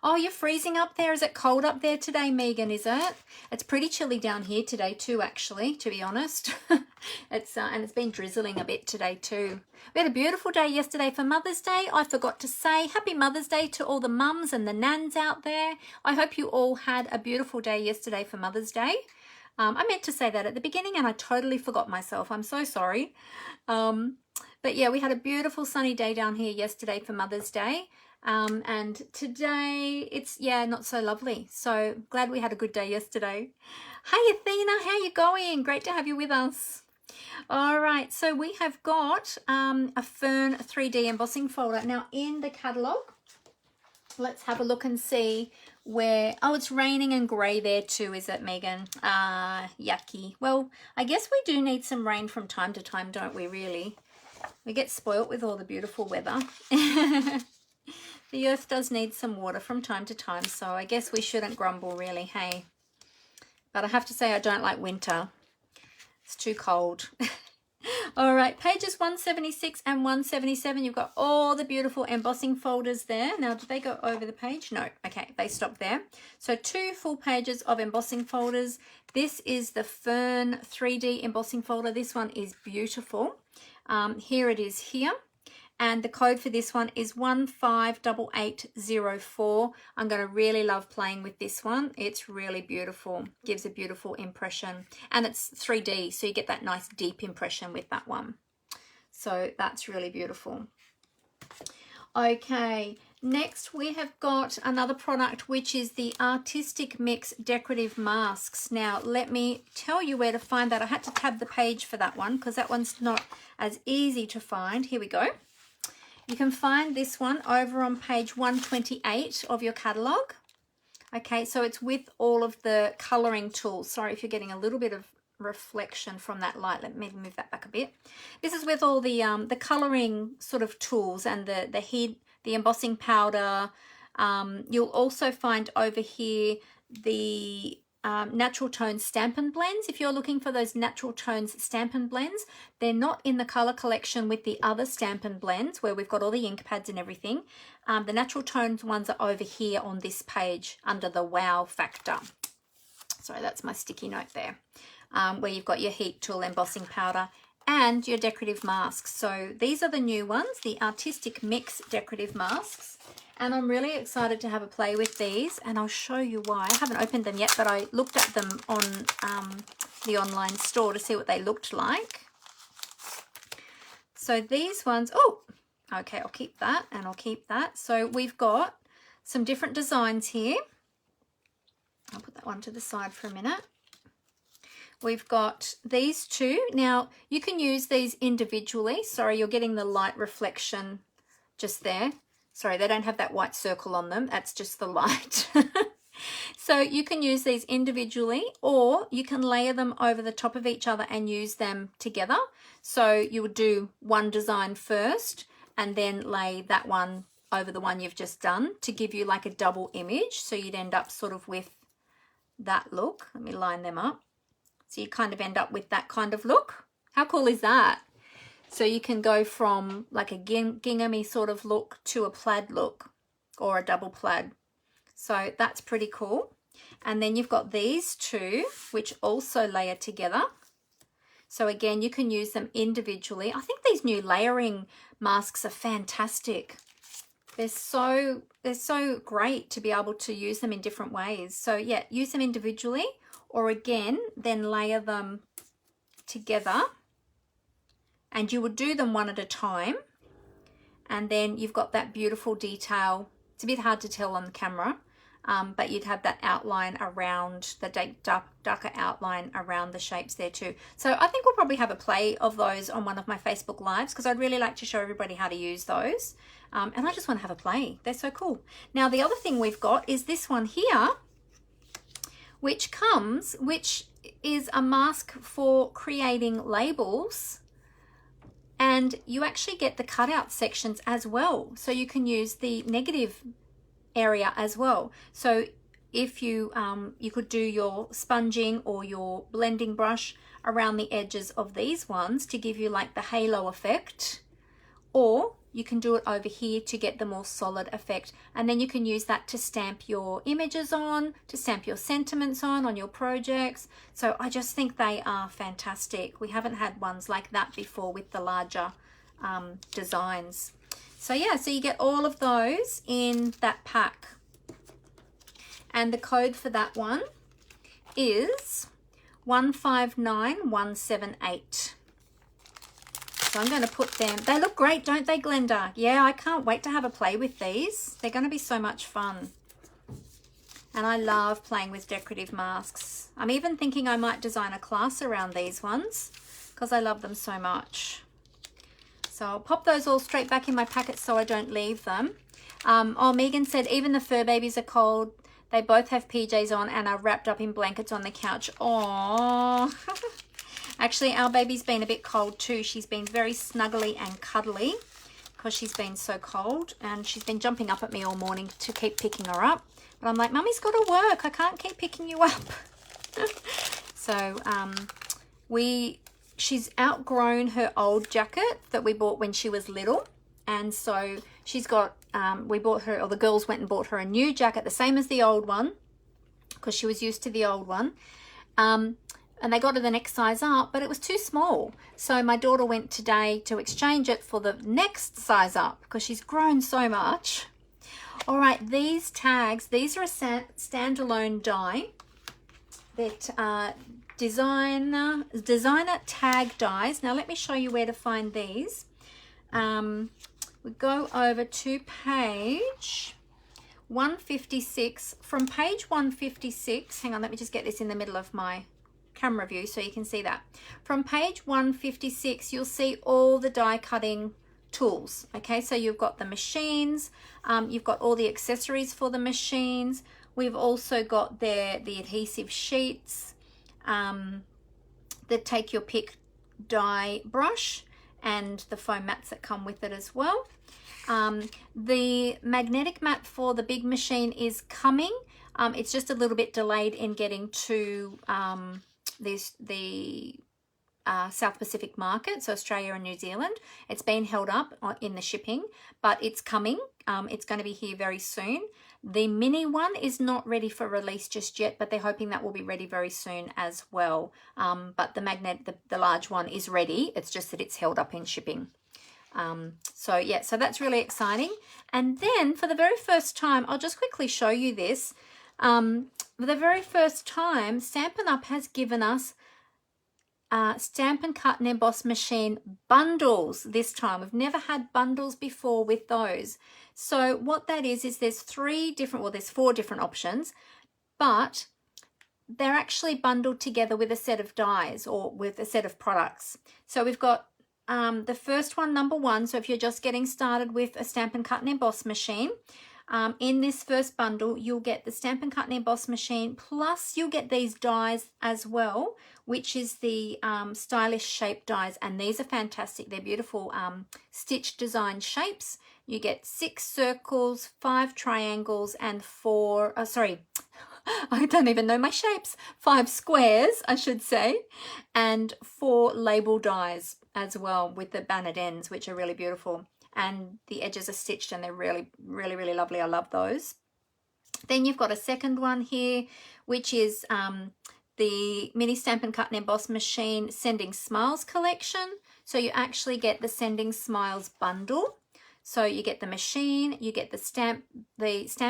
Oh, you're freezing up there. Is it cold up there today, Megan, is it? It's pretty chilly down here today too, actually, to be honest. And it's been drizzling a bit today too. We had a beautiful day yesterday for Mother's Day. I forgot to say happy Mother's Day to all the mums and the nans out there. I hope you all had a beautiful day yesterday for Mother's Day. I meant to say that at the beginning and I totally forgot myself. I'm so sorry. But yeah, we had a beautiful sunny day down here yesterday for Mother's Day. And today it's, yeah, not so lovely. So glad we had a good day yesterday. Hey Athena, how you going? Great to have you with us. All right, so we have got a Fern 3D embossing folder. Now in the catalogue, let's have a look and see where, oh, it's raining and grey there too, is it, Megan? Yucky. Well, I guess we do need some rain from time to time, don't we, really? We get spoilt with all the beautiful weather. The earth does need some water from time to time, so I guess we shouldn't grumble really, hey? But I have to say I don't like winter. It's too cold. All right, pages 176 and 177, you've got all the beautiful embossing folders there. Now, did they go over the page? No. Okay, they stopped there. So 2 full pages of embossing folders. This is the Fern 3D embossing folder. This one is beautiful. Here it is here. And the code for this one is 158804. I'm going to really love playing with this one. It's really beautiful. Gives a beautiful impression. And it's 3D, so you get that nice deep impression with that one. So that's really beautiful. Okay, next we have got another product, which is the Artistic Mix Decorative Masks. Now, let me tell you where to find that. I had to tab the page for that one because that one's not as easy to find. Here we go. You can find this one over on page 128 of your catalogue. Okay, so it's with all of the colouring tools. Sorry if you're getting a little bit of reflection from that light. Let me move that back a bit. This is with all the colouring sort of tools and the heat, the embossing powder. You'll also find over here the natural tones Stampin' Blends. If you're looking for those natural tones Stampin' Blends, they're not in the colour collection with the other Stampin' Blends where we've got all the ink pads and everything. The natural tones ones are over here on this page under the wow factor. Sorry, that's my sticky note there, where you've got your heat tool embossing powder and your decorative masks. So these are the new ones, the Artistic Mix Decorative Masks. And I'm really excited to have a play with these, and I'll show you why. I haven't opened them yet, but I looked at them on the online store to see what they looked like. So these ones, oh, okay, I'll keep that and I'll keep that. So we've got some different designs here. I'll put that one to the side for a minute. We've got these two. Now, you can use these individually. Sorry, you're getting the light reflection just there. Sorry, they don't have that white circle on them. That's just the light. So you can use these individually, or you can layer them over the top of each other and use them together. So you would do one design first and then lay that one over the one you've just done to give you like a double image. So you'd end up sort of with that look. Let me line them up. So you kind of end up with that kind of look. How cool is that? So you can go from like a gingham-y sort of look to a plaid look or a double plaid. So that's pretty cool. And then you've got these two, which also layer together. So again, you can use them individually. I think these new layering masks are fantastic. They're so great to be able to use them in different ways. So yeah, use them individually, or again, then layer them together. And you would do them one at a time. And then you've got that beautiful detail. It's a bit hard to tell on the camera, but you'd have that outline around, the darker outline around the shapes there too. So I think we'll probably have a play of those on one of my Facebook Lives, because I'd really like to show everybody how to use those. And I just want to have a play. They're so cool. Now, the other thing we've got is this one here, which is a mask for creating labels. And you actually get the cutout sections as well. So you can use the negative area as well. So if you you could do your sponging or your blending brush around the edges of these ones to give you like the halo effect, or you can do it over here to get the more solid effect. And then you can use that to stamp your images on, to stamp your sentiments on your projects. So I just think they are fantastic. We haven't had ones like that before with the larger designs. So yeah, so you get all of those in that pack. And the code for that one is 159178. So I'm going to put them, they look great, don't they, Glenda? Yeah, I can't wait to have a play with these. They're going to be so much fun. And I love playing with decorative masks. I'm even thinking I might design a class around these ones because I love them so much. So I'll pop those all straight back in my packet so I don't leave them. Oh, Megan said even the fur babies are cold. They both have PJs on and are wrapped up in blankets on the couch. Aww. Actually, our baby's been a bit cold too. She's been very snuggly and cuddly because she's been so cold, and she's been jumping up at me all morning to keep picking her up. But I'm like, Mummy's got to work. I can't keep picking you up. So she's outgrown her old jacket that we bought when she was little. And so she's got, we bought her, or the girls went and bought her a new jacket, the same as the old one, because she was used to the old one. And they got her the next size up, but it was too small. So my daughter went today to exchange it for the next size up because she's grown so much. All right, these tags, these are a standalone die that designer tag dies. Now let me show you where to find these. We go over to page 156. From page 156, hang on, let me just get this in the middle of my camera view so you can see that. From page 156, you'll see all the die cutting tools. Okay, so you've got the machines, you've got all the accessories for the machines. We've also got the adhesive sheets, the take your pick die brush, and the foam mats that come with it as well. The magnetic mat for the big machine is coming. It's just a little bit delayed in getting to the South Pacific market, so Australia and New Zealand. It's been held up in the shipping, but it's coming. It's going to be here very soon. The mini one is not ready for release just yet, but they're hoping that will be ready very soon as well. But the large one is ready. It's just that it's held up in shipping. So yeah, so that's really exciting. And then for the very first time, I'll just quickly show you this. For the very first time, Stampin' Up has given us Stampin' Cut and Emboss machine bundles this time. We've never had bundles before with those. So what that is there's there's 4 different options, but they're actually bundled together with a set of dies or with a set of products. So we've got the first one, number 1. So if you're just getting started with a Stampin' Cut and Emboss machine, in this first bundle, you'll get the Stampin' Cut and Emboss machine, plus you'll get these dies as well, which is the stylish shape dies, and these are fantastic. They're beautiful stitch design shapes. You get 6 circles, 5 triangles, and 4, I don't even know my shapes. 5 squares, I should say, and 4 label dies as well with the bannered ends, which are really beautiful. And the edges are stitched and they're really, really, really lovely. I love those. Then you've got a second one here, which is the Mini Stampin' Cut and Emboss Machine Sending Smiles collection. So you actually get the Sending Smiles bundle. So you get the machine, you get the stamp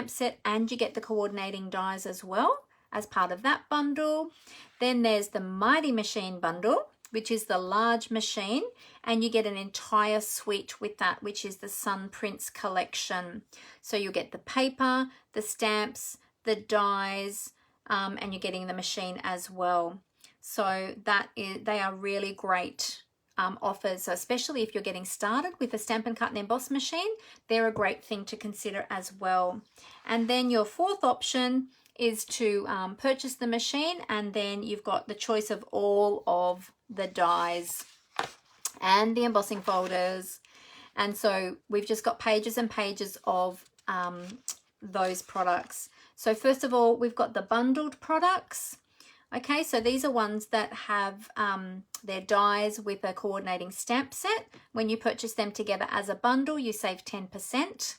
set, and you get the coordinating dies as well as part of that bundle. Then there's the Mighty Machine bundle, which is the large machine, and you get an entire suite with that, which is the Sun Prints collection. So you get the paper, the stamps, the dies, and you're getting the machine as well. So they are really great offers, especially if you're getting started with a Stampin' Cut and Emboss machine. They're a great thing to consider as well. And then your fourth option is to purchase the machine, and then you've got the choice of all of the dies and the embossing folders. And so we've just got pages and pages of those products. So first of all, we've got the bundled products. Okay, so these are ones that have their dies with a coordinating stamp set. When you purchase them together as a bundle, you save 10%.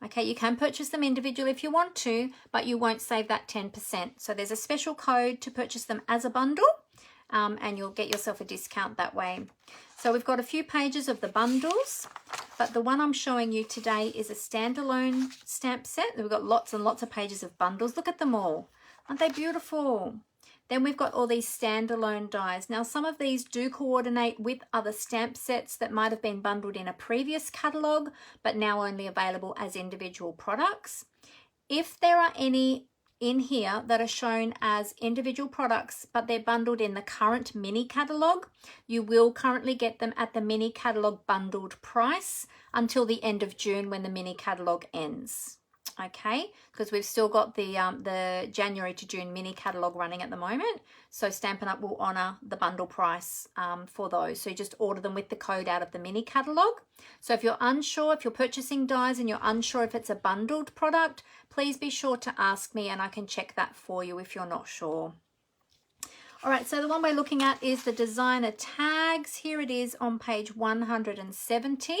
Okay, you can purchase them individually if you want to, but you won't save that 10%. So there's a special code to purchase them as a bundle, and you'll get yourself a discount that way. So we've got a few pages of the bundles, but the one I'm showing you today is a standalone stamp set. We've got lots and lots of pages of bundles. Look at them all. Aren't they beautiful? Then we've got all these standalone dies. Now, some of these do coordinate with other stamp sets that might have been bundled in a previous catalogue, but now only available as individual products. If there are any in here that are shown as individual products, but they're bundled in the current mini catalogue, you will currently get them at the mini catalogue bundled price until the end of June when the mini catalogue ends. Okay, because we've still got the January to June mini catalogue running at the moment. So Stampin' Up will honour the bundle price for those. So you just order them with the code out of the mini catalogue. So if you're unsure, if you're purchasing dies and you're unsure if it's a bundled product, please be sure to ask me and I can check that for you if you're not sure. All right, so the one we're looking at is the designer tags. Here it is on page 170.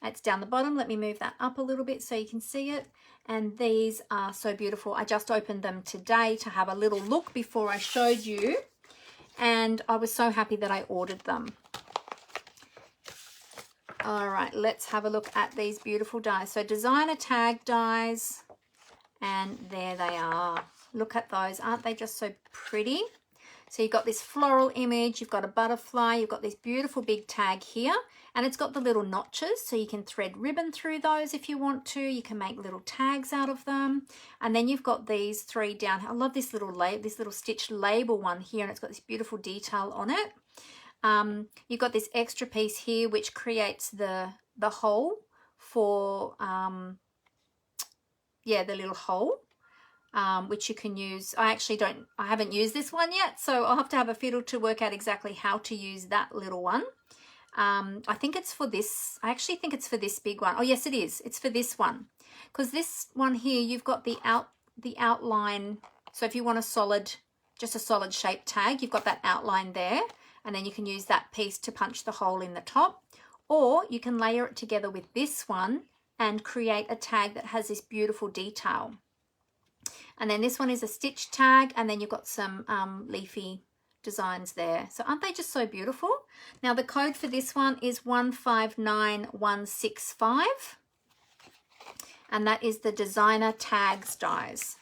It's down the bottom. Let me move that up a little bit so you can see it. And these are so beautiful. I just opened them today to have a little look before I showed you. And I was so happy that I ordered them. All right, let's have a look at these beautiful dies. So designer tag dies. And there they are. Look at those. Aren't they just so pretty? So you've got this floral image, you've got a butterfly, you've got this beautiful big tag here, and it's got the little notches, so you can thread ribbon through those if you want to. You can make little tags out of them. And then you've got these 3 down. I love this little stitched label one here, and it's got this beautiful detail on it. You've got this extra piece here which creates the hole for the little hole. Which you can use. I haven't used this one yet, so I'll have to have a fiddle to work out exactly how to use that little one. I think it's for this. I actually think it's for this big one. Oh yes, it is. It's for this one, because this one here, you've got the outline. So if you want just a solid shape tag, you've got that outline there, and then you can use that piece to punch the hole in the top, or you can layer it together with this one and create a tag that has this beautiful detail. And then this one is a stitch tag, and then you've got some leafy designs there. So aren't they just so beautiful? Now the code for this one is 159165, and that is the designer tags dies.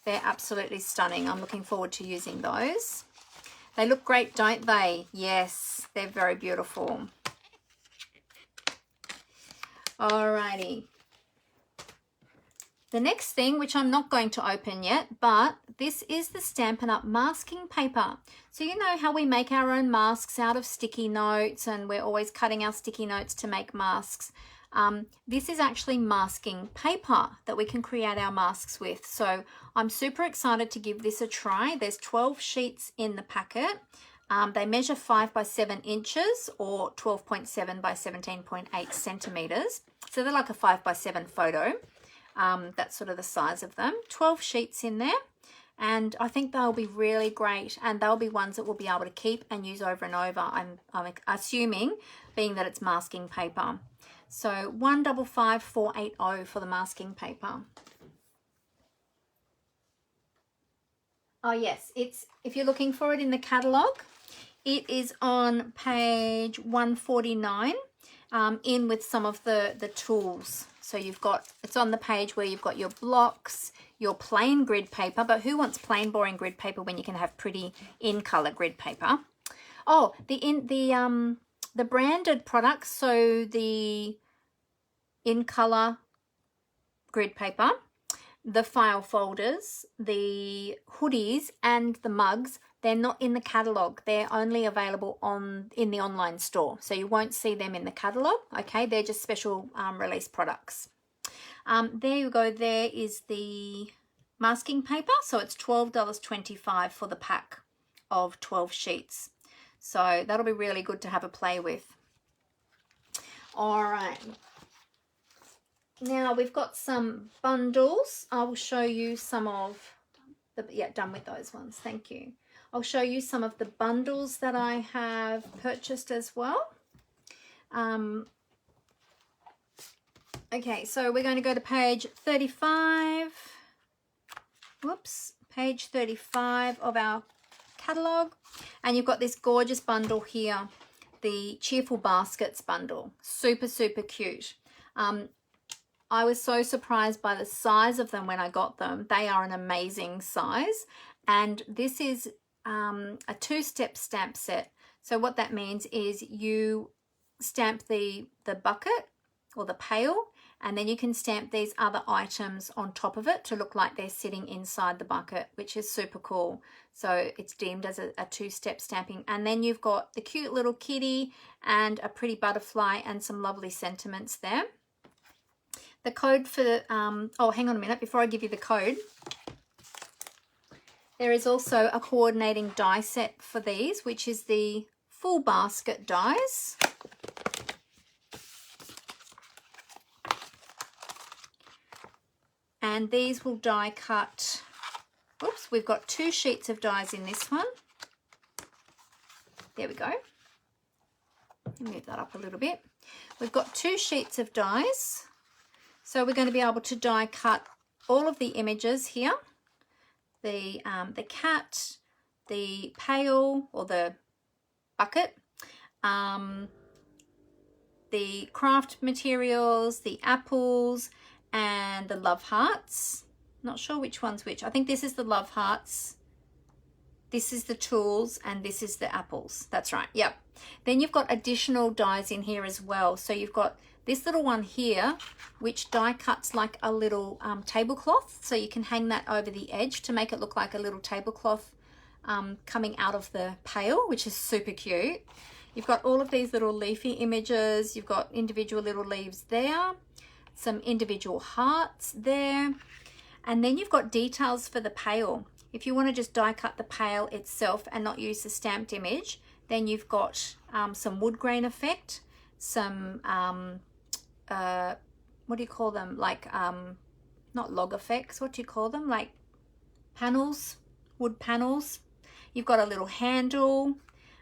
They're absolutely stunning. I'm looking forward to using those. They look great, don't they? Yes, they're very beautiful. Alrighty. The next thing, which I'm not going to open yet, but this is the Stampin' Up masking paper. So you know how we make our own masks out of sticky notes, and we're always cutting our sticky notes to make masks. This is actually masking paper that we can create our masks with. So I'm super excited to give this a try. There's 12 sheets in the packet. They measure 5 by 7 inches or 12.7 by 17.8 centimeters. So they're like a 5 by 7 photo. That's sort of the size of them. 12 sheets in there. And I think they'll be really great, and they'll be ones that we'll be able to keep and use over and over. I'm assuming, being that it's masking paper. So 155480 for the masking paper. Oh yes, it's, if you're looking for it in the catalogue, it is on page 149, in with some of the tools. So you've got, it's on the page where you've got your blocks, your plain grid paper, but who wants plain boring grid paper when you can have pretty in color grid paper? Oh, the branded products, so the in color grid paper, the file folders, the hoodies and the mugs, they're not in the catalogue. They're only available in the online store. So you won't see them in the catalogue, okay? They're just special release products. There you go. There is the masking paper. So it's $12.25 for the pack of 12 sheets. So that'll be really good to have a play with. All right. Now we've got some bundles. I will show you some of the, yeah, done with those ones. Thank you. I'll show you some of the bundles that I have purchased as well. Okay, so we're going to go to page 35. Whoops, page 35 of our catalogue. And you've got this gorgeous bundle here, the Cheerful Baskets bundle. Super, super cute. I was so surprised by the size of them when I got them. They are an amazing size. And this is a two-step stamp set. So what that means is you stamp the bucket or the pail, and then you can stamp these other items on top of it to look like they're sitting inside the bucket, which is super cool. So it's deemed as a two-step stamping. And then you've got the cute little kitty and a pretty butterfly and some lovely sentiments there. The code for, oh, hang on a minute, before I give you the code, there is also a coordinating die set for these, which is the full basket dies. And these will die cut, oops, we've got 2 sheets of dies in this one. There we go. Move that up a little bit. We've got 2 sheets of dies. So we're going to be able to die cut all of the images here. The cat, the pail or the bucket, the craft materials, the apples, and the love hearts. Not sure which one's which. I think this is the love hearts, this is the tools, and this is the apples. That's right, yep. Then you've got additional dies in here as well. So you've got this little one here, which die cuts like a little tablecloth. So you can hang that over the edge to make it look like a little tablecloth coming out of the pail, which is super cute. You've got all of these little leafy images. You've got individual little leaves there, some individual hearts there. And then you've got details for the pail. If you want to just die cut the pail itself and not use the stamped image, then you've got some wood grain effect, some what do you call them, like not log effects, what do you call them, like panels, wood panels. You've got a little handle,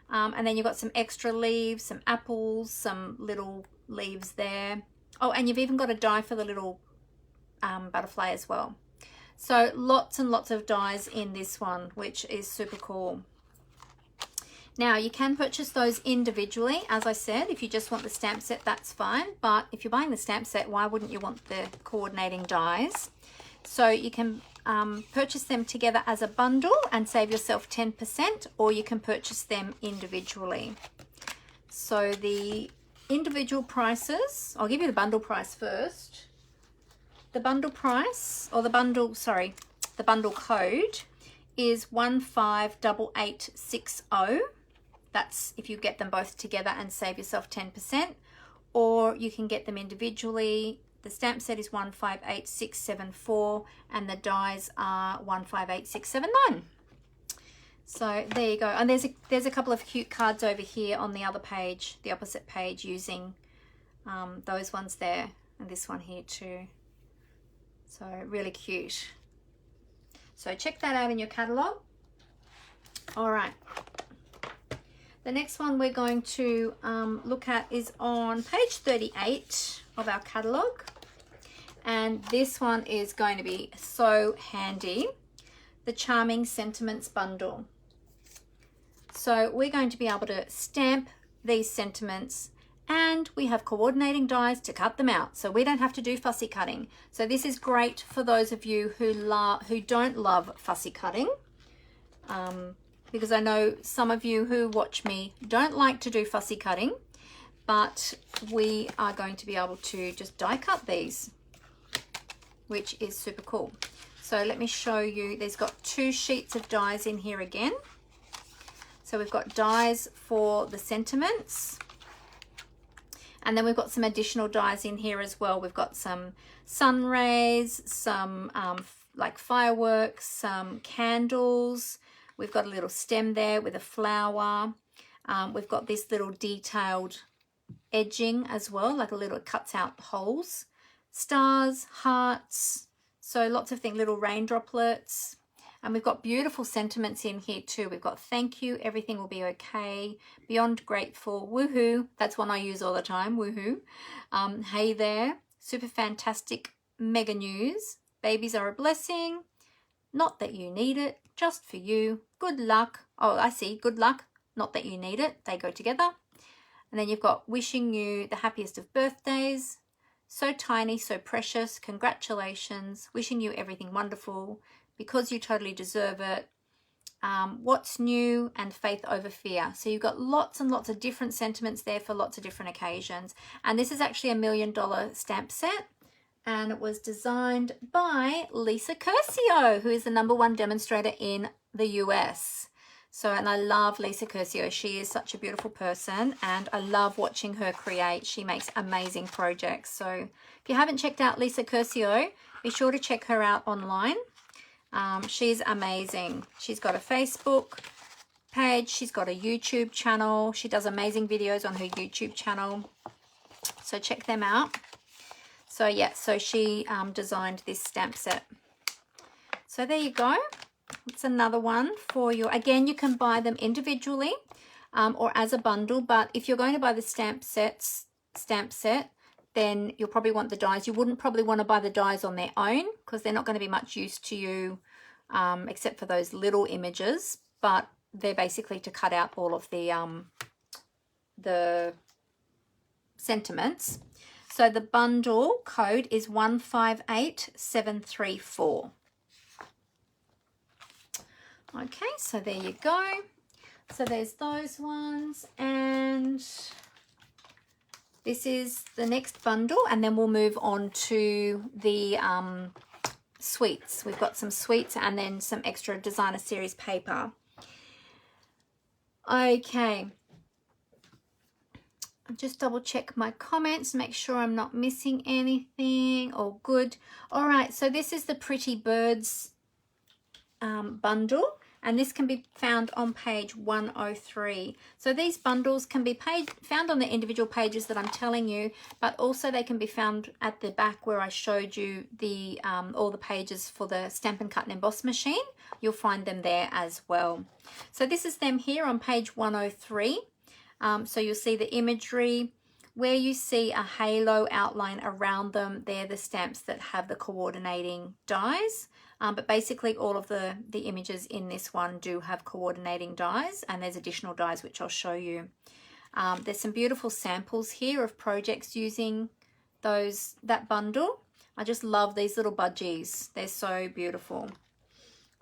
and then you've got some extra leaves, some apples, some little leaves there. Oh, and you've even got a die for the little butterfly as well. So lots and lots of dies in this one, which is super cool. Now you can purchase those individually. As I said, if you just want the stamp set, that's fine. But if you're buying the stamp set, why wouldn't you want the coordinating dies? So you can purchase them together as a bundle and save yourself 10%, or you can purchase them individually. So the individual prices, I'll give you the bundle price first. The bundle price, or the bundle, sorry, the bundle code is 158860. That's if you get them both together and save yourself 10%, or you can get them individually. The stamp set is 158674 and the dies are 158679. So there you go. And there's a couple of cute cards over here on the other page, the opposite page, using those ones there, and this one here too. So really cute. So check that out in your catalogue. All right. The next one we're going to look at is on page 38 of our catalogue. And this one is going to be so handy. The Charming Sentiments Bundle. So we're going to be able to stamp these sentiments, and we have coordinating dies to cut them out, so we don't have to do fussy cutting. So this is great for those of you who don't love fussy cutting, because I know some of you who watch me don't like to do fussy cutting, but we are going to be able to just die cut these, which is super cool. So let me show you. There's got 2 sheets of dies in here again. So we've got dies for the sentiments, and then we've got some additional dies in here as well. We've got some sun rays, some like fireworks, some candles. We've got a little stem there with a flower. We've got this little detailed edging as well, like a little, it cuts out holes. Stars, hearts, so lots of things, little rain droplets. And we've got beautiful sentiments in here too. We've got thank you, everything will be okay, beyond grateful, woohoo, that's one I use all the time, woohoo. Hey there, super fantastic, mega news, babies are a blessing, not that you need it, just for you, good luck. Oh, I see, good luck, not that you need it, they go together. And then you've got wishing you the happiest of birthdays, so tiny, so precious, congratulations, wishing you everything wonderful, because you totally deserve it, what's new, and faith over fear. So you've got lots and lots of different sentiments there for lots of different occasions. And this is actually $1 million stamp set, and it was designed by Lisa Curcio, who is the #1 demonstrator in the US. So, and I love Lisa Curcio. She is such a beautiful person, and I love watching her create. She makes amazing projects. So if you haven't checked out Lisa Curcio, be sure to check her out online. She's amazing. She's got a Facebook page. She's got a YouTube channel. She does amazing videos on her YouTube channel. So check them out. So yeah, so she designed this stamp set. So there you go. It's another one for you. Again, you can buy them individually or as a bundle, but if you're going to buy the stamp set, then you'll probably want the dies. You wouldn't probably want to buy the dies on their own because they're not going to be much use to you except for those little images, but they're basically to cut out all of the sentiments. So the bundle code is 158734. Okay, so there you go. So there's those ones, and this is the next bundle, and then we'll move on to the sweets. We've got some sweets and then some extra designer series paper. Okay. I'll just double check my comments, make sure I'm not missing anything. All good. All right, so this is the Pretty Birds bundle, and this can be found on page 103. So these bundles can be found on the individual pages that I'm telling you, but also they can be found at the back where I showed you the all the pages for the Stampin' Cut and Emboss machine. You'll find them there as well. So this is them here on page 103. So you'll see the imagery. Where you see a halo outline around them, they're the stamps that have the coordinating dies. But basically all of the images in this one do have coordinating dies, and there's additional dies which I'll show you. There's some beautiful samples here of projects using that bundle. I just love these little budgies. They're so beautiful.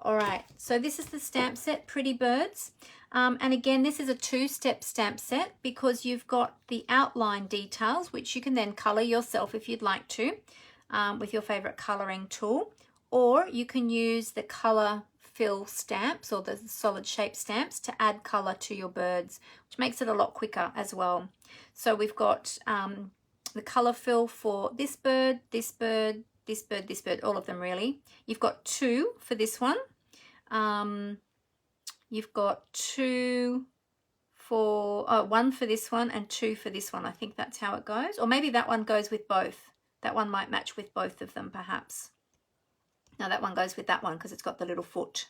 All right, so this is the stamp set, Pretty Birds. And again, this is a 2-step stamp set because you've got the outline details, which you can then color yourself if you'd like to with your favorite coloring tool, or you can use the color fill stamps or the solid shape stamps to add color to your birds, which makes it a lot quicker as well. So we've got the color fill for this bird, this bird, this bird, this bird, all of them really. You've got 2 for this one. You've got 2 for, 1 for this one and 2 for this one. I think that's how it goes. Or maybe that one goes with both. That one might match with both of them perhaps. Now that one goes with that one because it's got the little foot,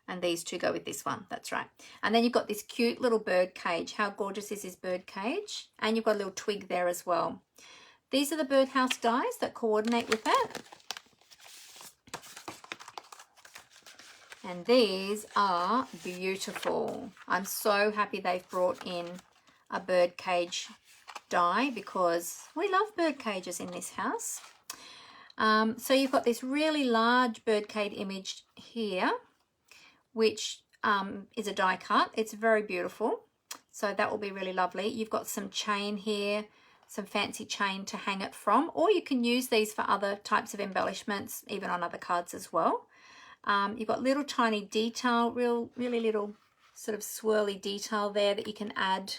and these two go with this one. That's right. And then you've got this cute little bird cage. How gorgeous is this bird cage? And you've got a little twig there as well. These are the birdhouse dies that coordinate with that. And these are beautiful. I'm so happy they've brought in a bird cage die because we love bird cages in this house. So you've got this really large birdcage image here, which is a die cut. It's very beautiful. So that will be really lovely. You've got some chain here, some fancy chain to hang it from, or you can use these for other types of embellishments, even on other cards as well. You've got little tiny detail, really little sort of swirly detail there that you can add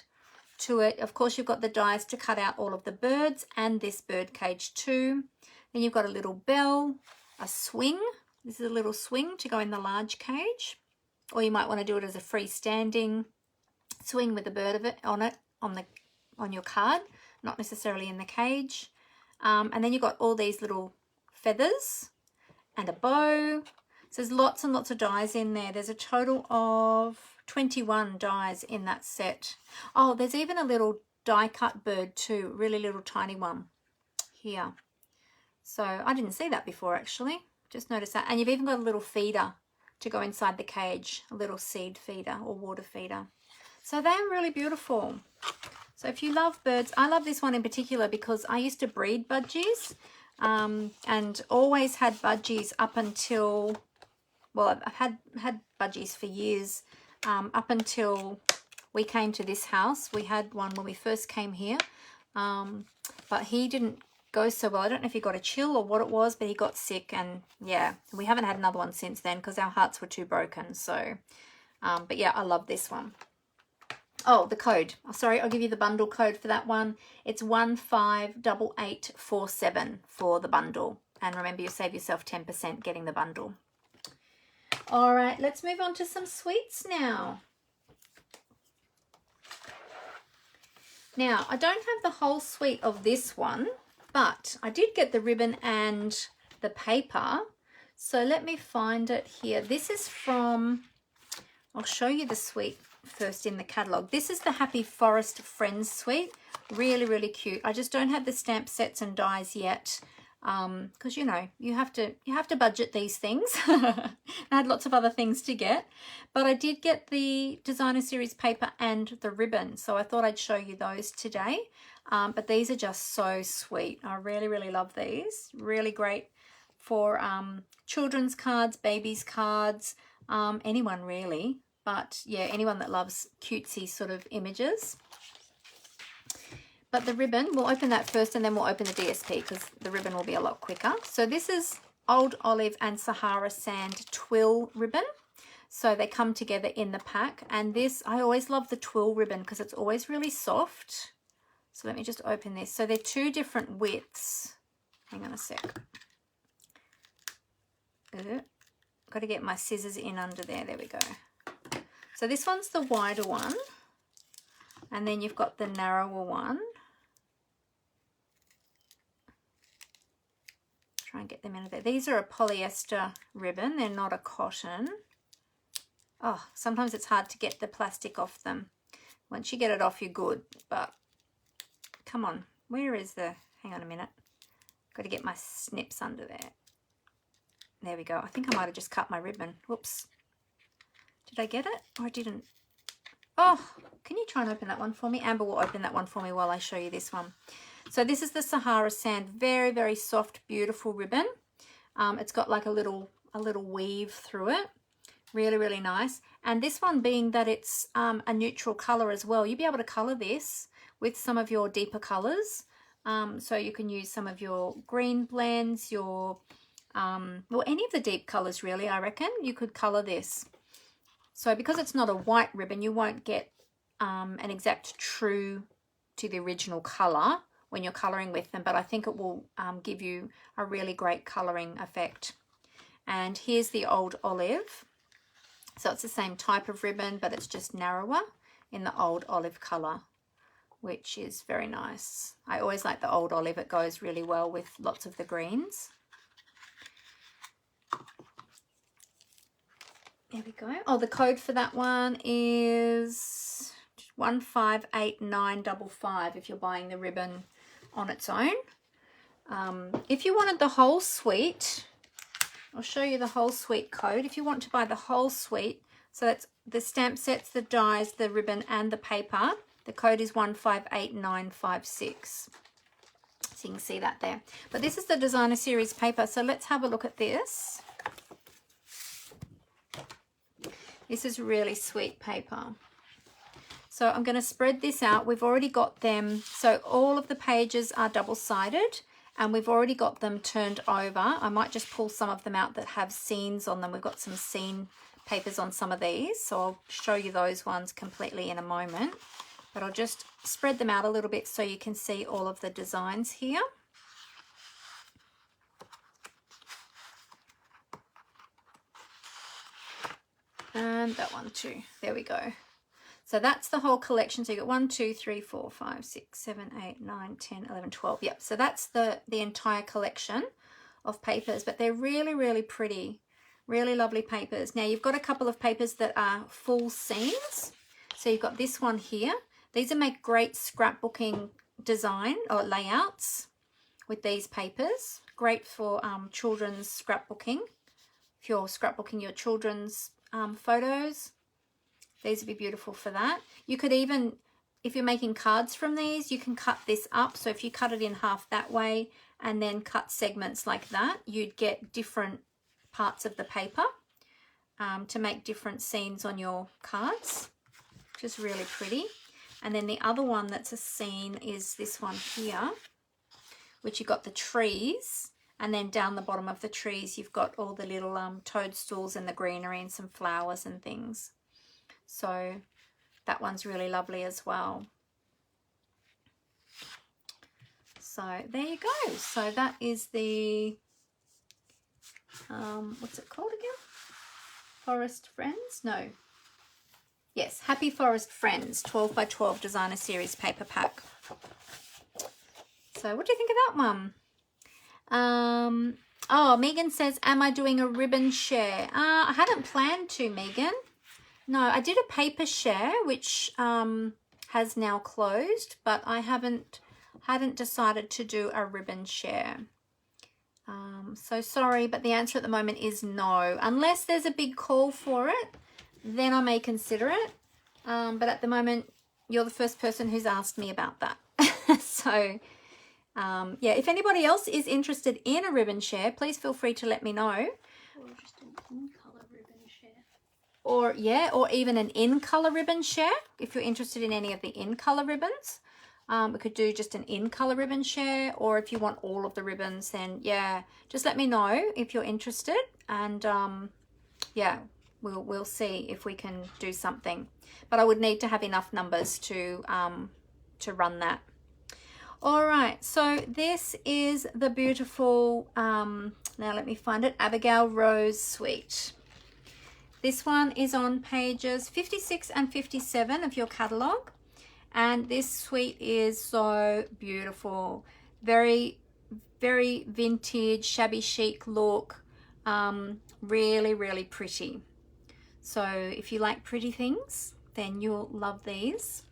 to it. Of course, you've got the dies to cut out all of the birds and this bird cage too. Then you've got a little bell, a swing. This is a little swing to go in the large cage, or you might want to do it as a freestanding swing with a bird of it on your card, not necessarily in the cage. And then you've got all these little feathers and a bow. So there's lots and lots of dies in there. There's a total of 21 dies in that set. Oh, there's even a little die cut bird too, really little tiny one here. So I didn't see that before actually, just noticed that. And you've even got a little feeder to go inside the cage, a little seed feeder or water feeder. So they're really beautiful. So if you love birds, I love this one in particular because I used to breed budgies and always had budgies up until, well, I've had budgies for years, up until we came to this house. We had one when we first came here, but he didn't go so well. I don't know if he got a chill or what it was, but he got sick, and yeah, we haven't had another one since then because our hearts were too broken. So but yeah, I love this one. Oh, the code. Oh, sorry, I'll give you the bundle code for that one. It's 158847 for the bundle. And remember, you save yourself 10% getting the bundle. All right, let's move on to some sweets now. Now, I don't have the whole suite of this one, but I did get the ribbon and the paper. So let me find it here. This is from, I'll show you the suite first in the catalogue. This is the Happy Forest Friends suite. Really, really cute. I just don't have the stamp sets and dies yet because, you know, you have to budget these things. I had lots of other things to get, but I did get the designer series paper and the ribbon, so I thought I'd show you those today. But these are just so sweet. I really, really love these. Really great for children's cards, babies cards, anyone really. But yeah, anyone that loves cutesy sort of images. But the ribbon, we'll open that first and then we'll open the DSP because the ribbon will be a lot quicker. So this is Old Olive and Sahara Sand Twill ribbon. So they come together in the pack. And this, I always love the Twill ribbon because it's always really soft. So let me just open this. So they're two different widths. Hang on a sec. Got to get my scissors in under there. There we go. So this one's the wider one, and then you've got the narrower one. Try and get them into there. These are a polyester ribbon. They're not a cotton. Oh, sometimes it's hard to get the plastic off them. Once you get it off, you're good. But come on, where is the, hang on a minute. Got to get my snips under there. There we go. I think I might have just cut my ribbon. Whoops. Did I get it or I didn't? Oh, can you try and open that one for me? Amber will open that one for me while I show you this one. So this is the Sahara Sand, very, very soft, beautiful ribbon. It's got like a little weave through it. Really, really nice. And this one being that it's a neutral color as well, you'll be able to color this with some of your deeper colors. So you can use some of your green blends, your, well, any of the deep colors really, I reckon. You could color this. So because it's not a white ribbon, you won't get an exact true to the original colour when you're colouring with them, but I think it will give you a really great colouring effect. And here's the Old Olive. So it's the same type of ribbon, but it's just narrower in the Old Olive colour, which is very nice. I always like the Old Olive. It goes really well with lots of the greens. There we go. Oh, the code for that one is 158955 if you're buying the ribbon on its own. If you wanted the whole suite, I'll show you the whole suite code. If you want to buy the whole suite, so that's the stamp sets, the dies, the ribbon and the paper, the code is 158956. So you can see that there. But this is the designer series paper, so let's have a look at this. This is really sweet paper. So I'm going to spread this out. We've already got them, so all of the pages are double-sided and we've already got them turned over. I might just pull some of them out that have scenes on them. We've got some scene papers on some of these, so I'll show you those ones completely in a moment. But I'll just spread them out a little bit so you can see all of the designs here. And that one too. There we go. So that's the whole collection. So you got 1, 2, 3, 4, 5, 6, 7, 8, 9, 10, 11, 12. Yep. So that's the entire collection of papers, but they're really, really pretty, really lovely papers. Now you've got a couple of papers that are full scenes. So you've got this one here. These are make great scrapbooking design or layouts with these papers. Great for children's scrapbooking. If you're scrapbooking your children's photos, these would be beautiful for that. You could even, if you're making cards from these, you can cut this up. So if you cut it in half that way and then cut segments like that, you'd get different parts of the paper to make different scenes on your cards, which is really pretty. And then the other one that's a scene is this one here, which you've got the trees, and then down the bottom of the trees you've got all the little toadstools and the greenery and some flowers and things. So that one's really lovely as well. So there you go. So that is the what's it called again? Forest Friends? No. Yes, Happy Forest Friends 12 by 12 designer series paper pack. So what do you think of that one? Oh, Megan says, am I doing a ribbon share? I hadn't planned to, Megan. No, I did a paper share, which has now closed, but I hadn't decided to do a ribbon share. So sorry, but the answer at the moment is no. Unless there's a big call for it, then I may consider it. But at the moment, you're the first person who's asked me about that. So yeah, if anybody else is interested in a ribbon share, please feel free to let me know. Or just an in-colour ribbon share. Or yeah, or even an in-colour ribbon share, if you're interested in any of the in-colour ribbons. We could do just an in-colour ribbon share, or if you want all of the ribbons, then yeah, just let me know if you're interested, and yeah, we'll see if we can do something. But I would need to have enough numbers to run that. All right, so this is the beautiful, now let me find it, Abigail Rose Suite. This one is on pages 56 and 57 of your catalogue. And this suite is so beautiful. Very, very vintage, shabby chic look. Really, really pretty. So if you like pretty things, then you'll love these.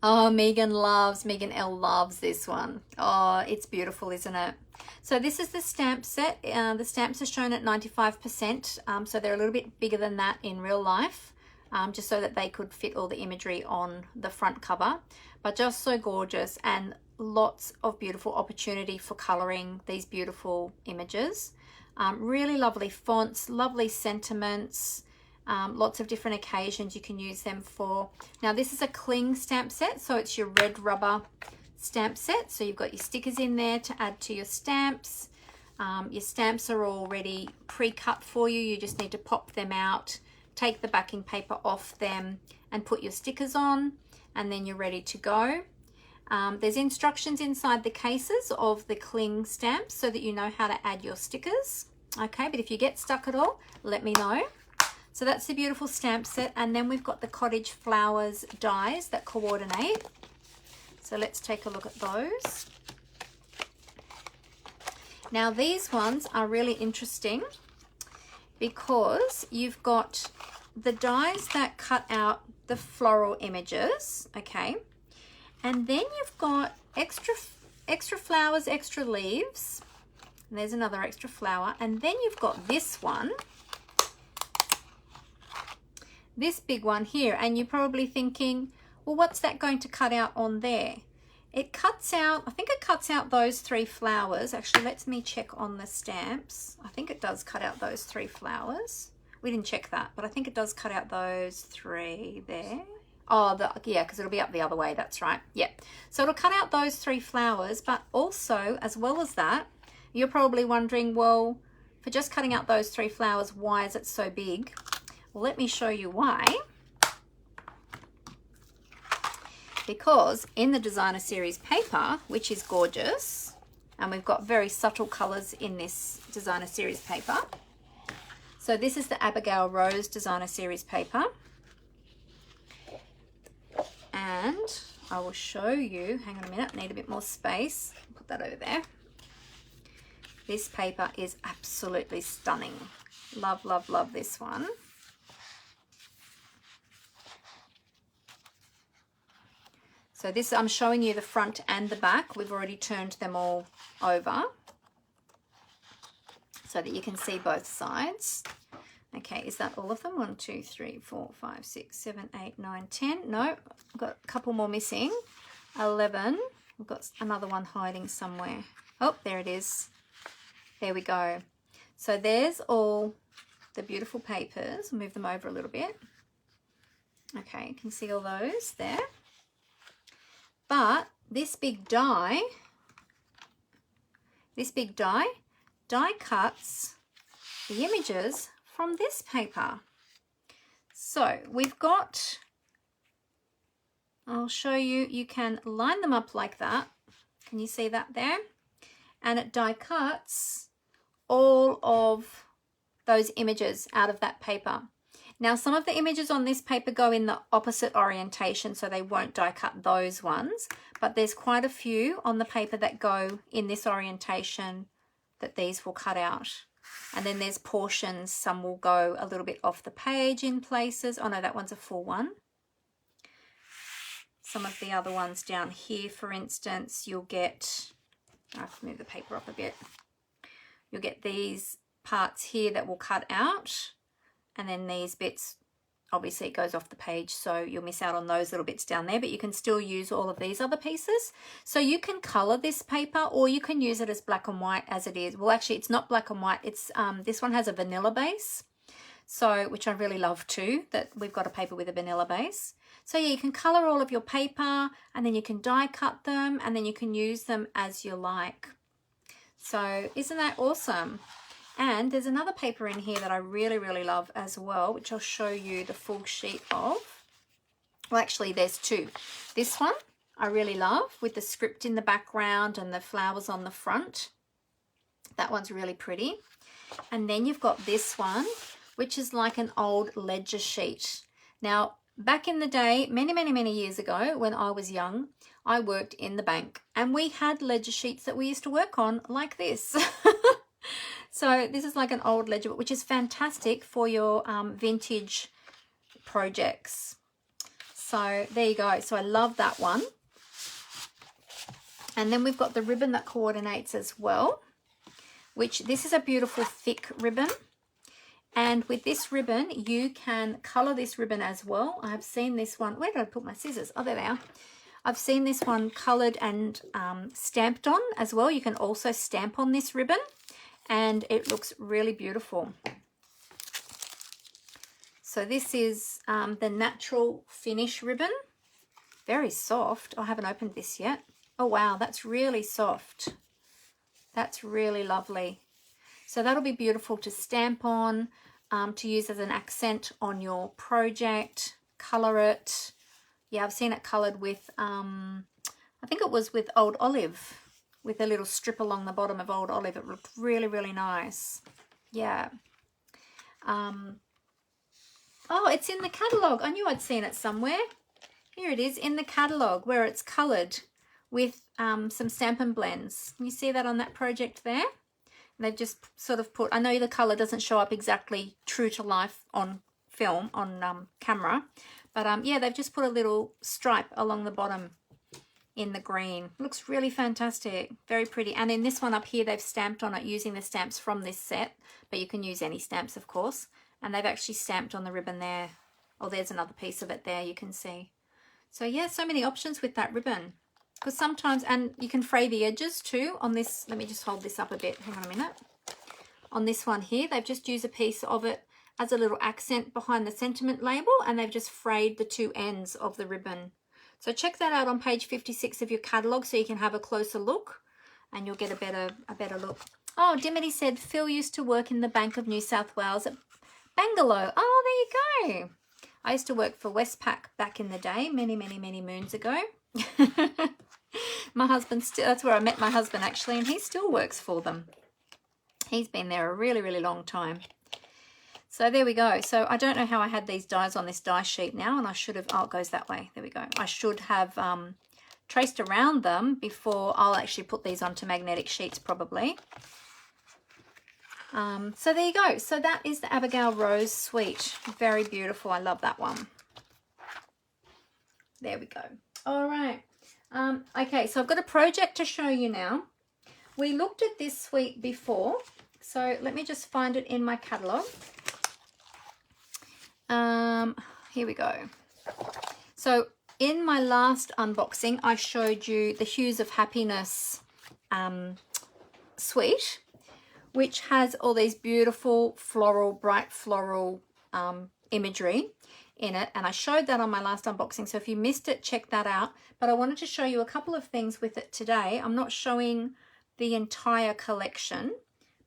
Oh, Megan L loves this one. Oh, it's beautiful, isn't it? So this is the stamp set. The stamps are shown at 95%. So they're a little bit bigger than that in real life. Just so that they could fit all the imagery on the front cover, but just so gorgeous, and lots of beautiful opportunity for coloring these beautiful images. Really lovely fonts, lovely sentiments, lots of different occasions you can use them for. Now this is a cling stamp set, so it's your red rubber stamp set. So you've got your stickers in there to add to your stamps. Your stamps are already pre-cut for you. You just need to pop them out, take the backing paper off them and put your stickers on, and then you're ready to go. There's instructions inside the cases of the cling stamps so that you know how to add your stickers. Okay, but if you get stuck at all, let me know. So that's the beautiful stamp set, and then we've got the Cottage Flowers dies that coordinate. So let's take a look at those. Now these ones are really interesting because you've got the dies that cut out the floral images, okay? And then you've got extra flowers, extra leaves. And there's another extra flower. And then you've got this one, this big one here. And you're probably thinking, well, what's that going to cut out on there? It cuts out, I think it cuts out those 3 flowers. Actually, let me check on the stamps. I think it does cut out those 3 flowers. We didn't check that, but I think it does cut out those 3 there. Oh, yeah, because it'll be up the other way. That's right. Yeah. So it'll cut out those 3 flowers, but also, as well as that, you're probably wondering, well, for just cutting out those 3 flowers, why is it so big? Well, let me show you why. Because in the designer series paper, which is gorgeous, and we've got very subtle colors in this designer series paper. So this is the Abigail Rose designer series paper. And I will show you, hang on a minute, need a bit more space. Put that over there. This paper is absolutely stunning. Love, love, love this one. So this, I'm showing you the front and the back. We've already turned them all over so that you can see both sides. Okay, is that all of them? 1, 2, 3, 4, 5, 6, 7, 8, 9, 10. No, I've got a couple more missing. 11. We've got another one hiding somewhere. Oh, there it is. There we go. So there's all the beautiful papers. Move them over a little bit. Okay, you can see all those there. But this big die cuts the images from this paper. So we've got, I'll show you, you can line them up like that. Can you see that there? And it die cuts all of those images out of that paper. Now, some of the images on this paper go in the opposite orientation, so they won't die cut those ones, but there's quite a few on the paper that go in this orientation that these will cut out. And then there's portions, some will go a little bit off the page in places. Oh no, that one's a full one. Some of the other ones down here, for instance, you'll get, I have to move the paper up a bit. You'll get these parts here that will cut out. And then these bits, obviously it goes off the page, so you'll miss out on those little bits down there, but you can still use all of these other pieces. So you can color this paper, or you can use it as black and white as it is. Well, actually, it's not black and white. It's this one has a vanilla base, so which I really love too, that we've got a paper with a vanilla base. So yeah, you can color all of your paper, and then you can die cut them, and then you can use them as you like. So isn't that awesome? And there's another paper in here that I really, really love as well, which I'll show you the full sheet of. Well, actually, there's 2. This one I really love with the script in the background and the flowers on the front. That one's really pretty. And then you've got this one, which is like an old ledger sheet. Now, back in the day, many, many, many years ago, when I was young, I worked in the bank, and we had ledger sheets that we used to work on like this. So this is like an old ledger, which is fantastic for your vintage projects. So there you go. So I love that one. And then we've got the ribbon that coordinates as well, which this is a beautiful thick ribbon. And with this ribbon, you can color this ribbon as well. I've seen this one. Where did I put my scissors? Oh, there they are. I've seen this one colored and stamped on as well. You can also stamp on this ribbon, and it looks really beautiful. So this is the natural finish ribbon. Very soft. I haven't opened this yet. Oh wow, that's really soft. That's really lovely. So that'll be beautiful to stamp on, to use as an accent on your project, color it. Yeah, I've seen it colored with, I think it was with Old Olive, with a little strip along the bottom of Old Olive. It looked really, really nice. Yeah. Oh, it's in the catalogue. I knew I'd seen it somewhere. Here it is in the catalogue, where it's coloured with some Stampin' Blends. Can you see that on that project there? They've just sort of put, I know the colour doesn't show up exactly true to life on film, on camera, but yeah, they've just put a little stripe along the bottom in the green. Looks really fantastic, very pretty. And in this one up here, they've stamped on it using the stamps from this set, but you can use any stamps, of course. And they've actually stamped on the ribbon there. Oh, there's another piece of it there, you can see. So yeah, so many options with that ribbon. Because sometimes, and you can fray the edges too on this. Let me just hold this up a bit, hang on a minute. On this one here, they've just used a piece of it as a little accent behind the sentiment label, and they've just frayed the two ends of the ribbon. So check that out on page 56 of your catalogue so you can have a closer look and you'll get a better look. Oh, Dimity said Phil used to work in the Bank of New South Wales at Bangalore. Oh, there you go. I used to work for Westpac back in the day, many moons ago. My husband still, that's where I met my husband actually, and he still works for them. He's been there a really long time. So there we go. So I don't know how I had these dies on this die sheet now, and I should have, oh, it goes that way. There we go. I should have traced around them before I'll actually put these onto magnetic sheets probably. So there you go. So that is the Abigail Rose Suite. Very beautiful. I love that one. There we go. All right. Okay, so I've got a project to show you now. We looked at this suite before, so let me just find it in my catalogue. Here we go. So in my last unboxing, I showed you the Hues of Happiness suite, which has all these beautiful floral, bright floral imagery in it, and I showed that on my last unboxing, so if you missed it, check that out. But I wanted to show you a couple of things with it today. I'm not showing the entire collection,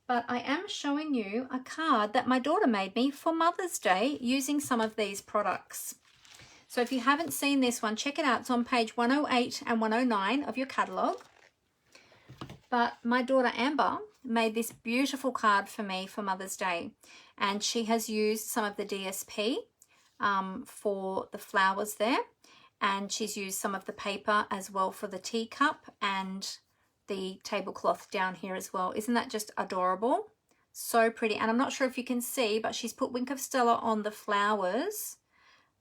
but I am showing you a card that my daughter made me for Mother's Day using some of these products. So if you haven't seen this one, check it out. It's on page 108 and 109 of your catalogue. But my daughter Amber made this beautiful card for me for Mother's Day, and she has used some of the DSP for the flowers there, and she's used some of the paper as well for the teacup and the tablecloth down here as well. Isn't that just adorable? So pretty. And I'm not sure if you can see, but she's put Wink of Stella on the flowers,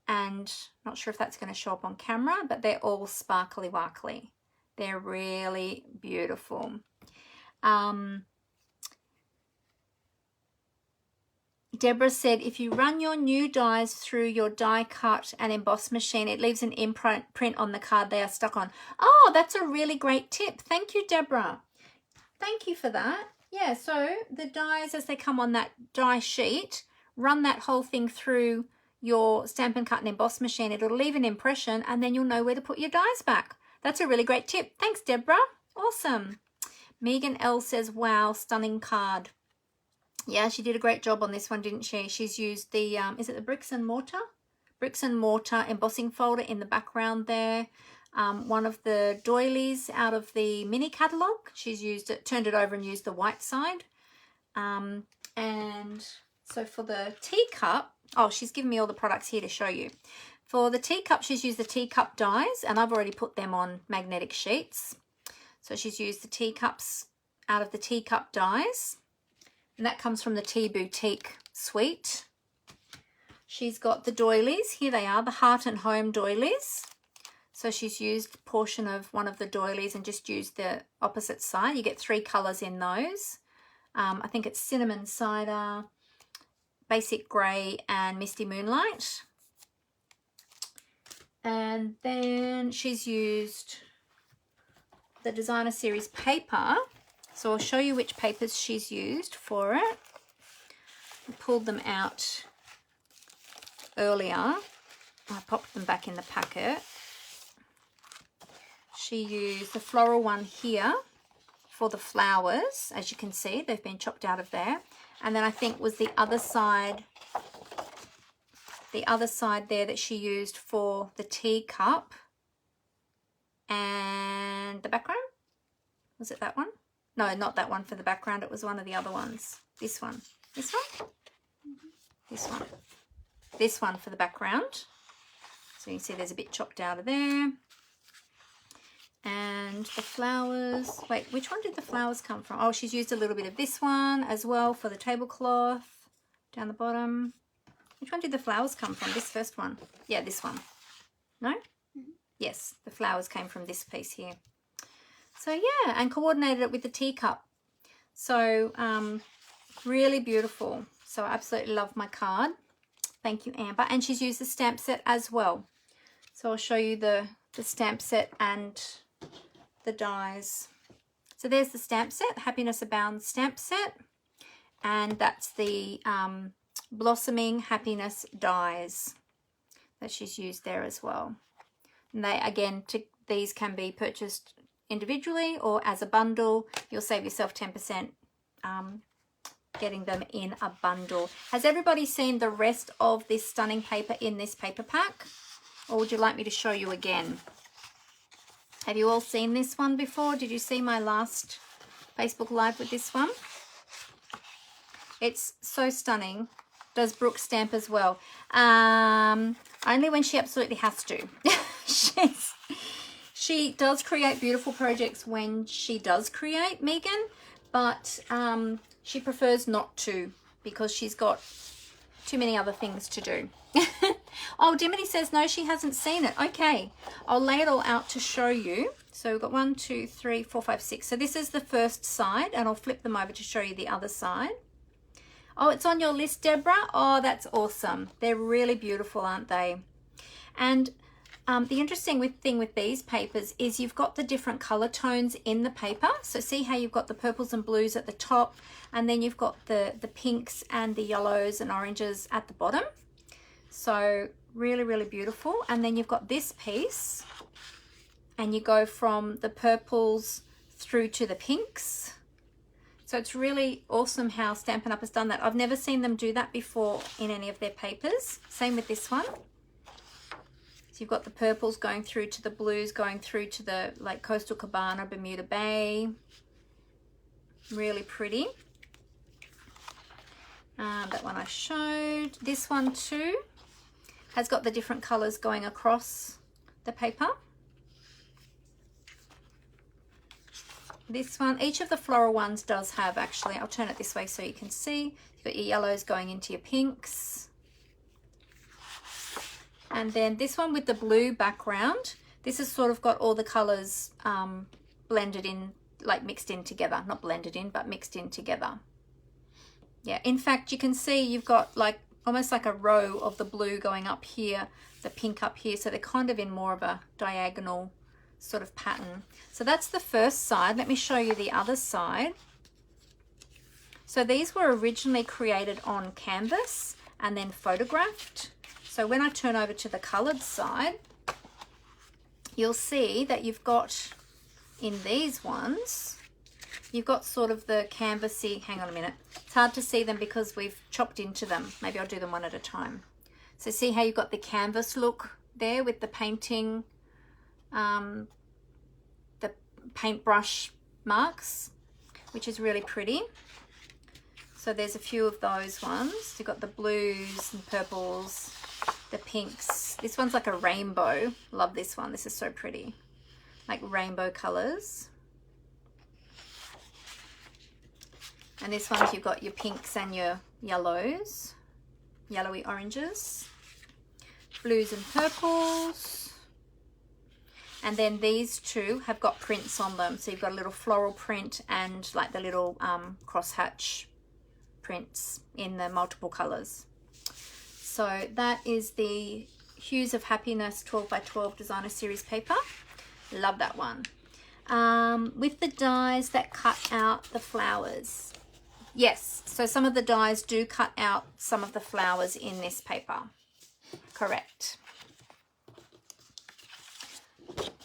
and not sure if that's going to show up on camera, but they're all sparkly warkly. They're really beautiful. Deborah said, if you run your new dies through your die cut and emboss machine, it leaves an imprint on the card they are stuck on. Oh, that's a really great tip. Thank you, Deborah. Thank you for that. Yeah, so the dies as they come on that die sheet, run that whole thing through your Stampin' Cut and Emboss machine. It'll leave an impression, and then you'll know where to put your dies back. That's a really great tip. Thanks, Deborah. Awesome. Megan L says, wow, stunning card. Yeah, she did a great job on this one, didn't she? She's used the, is it the Bricks and Mortar? Bricks and Mortar embossing folder in the background there. One of the doilies out of the mini catalogue. She's used it, turned it over and used the white side. And so for the teacup, oh, she's given me all the products here to show you. For the teacup, she's used the teacup dies, and I've already put them on magnetic sheets. So she's used the teacups out of the teacup dies. And that comes from the Tea Boutique suite. She's got the doilies. Here they are, the Heart and Home doilies. So she's used a portion of one of the doilies and just used the opposite side. You get 3 colours in those. I think it's Cinnamon Cider, Basic Grey, and Misty Moonlight. And then she's used the Designer Series paper. So I'll show you which papers she's used for it. I pulled them out earlier. I popped them back in the packet. She used the floral one here for the flowers. As you can see, they've been chopped out of there. And then I think was the other side there that she used for the teacup and the background. Was it that one? No, not that one for the background. It was one of the other ones. This one. This one? This one. This one for the background. So you can see there's a bit chopped out of there. And the flowers, wait, which one did the flowers come from? Oh, she's used a little bit of this one as well for the tablecloth down the bottom. Which one did the flowers come from? This first one. Yeah, this one. No? Yes, the flowers came from this piece here. So yeah, and coordinated it with the teacup. So really beautiful. So I absolutely love my card. Thank you, Amber. And she's used the stamp set as well. So I'll show you the stamp set and the dies. So there's the stamp set, Happiness Abounds stamp set. And that's the Blossoming Happiness dies that she's used there as well. And they, again, these can be purchased individually or as a bundle. You'll save yourself 10% getting them in a bundle. Has everybody seen the rest of this stunning paper in this paper pack? Or would you like me to show you again? Have you all seen this one before? Did you see my last Facebook Live with this one? It's so stunning. Does Brooke stamp as well? Only when she absolutely has to. She does create beautiful projects when she does create, Megan, but she prefers not to because she's got too many other things to do. Oh, Dimity says no, she hasn't seen it. Okay, I'll lay it all out to show you. So we've got 1, 2, 3, 4, 5, 6. So this is the first side, and I'll flip them over to show you the other side. Oh, it's on your list, Deborah. Oh, that's awesome. They're really beautiful, aren't they? And the interesting thing with these papers is you've got the different color tones in the paper. So see how you've got the purples and blues at the top, and then you've got the pinks and the yellows and oranges at the bottom. So really, really beautiful. And then you've got this piece, and you go from the purples through to the pinks. So it's really awesome how Stampin' Up! Has done that. I've never seen them do that before in any of their papers. Same with this one. So you've got the purples going through to the blues, going through to the like Coastal Cabana, Bermuda Bay. Really pretty. That one I showed. This one too has got the different colors going across the paper. This one, each of the floral ones does have, actually, I'll turn it this way so you can see. You've got your yellows going into your pinks. And then this one with the blue background, this has sort of got all the colors blended in, like mixed in together. Not blended in, but mixed in together. Yeah, in fact, you can see you've got like almost like a row of the blue going up here, the pink up here. So they're kind of in more of a diagonal sort of pattern. So that's the first side. Let me show you the other side. So these were originally created on canvas and then photographed. So when I turn over to the colored side, you'll see that you've got in these ones, you've got sort of the canvassy, hang on a minute. It's hard to see them because we've chopped into them. Maybe I'll do them one at a time. So see how you've got the canvas look there with the painting, the paintbrush marks, which is really pretty. So there's a few of those ones. You've got the blues and purples, the pinks. This one's like a rainbow. Love this one. This is so pretty. Like rainbow colors. And this one you've got your pinks and your yellows, yellowy oranges, blues and purples. And then these two have got prints on them. So you've got a little floral print and like the little crosshatch prints in the multiple colors. So that is the Hues of Happiness 12x12 designer series paper. Love that one. With the dies that cut out the flowers. Yes, so some of the dies do cut out some of the flowers in this paper. Correct.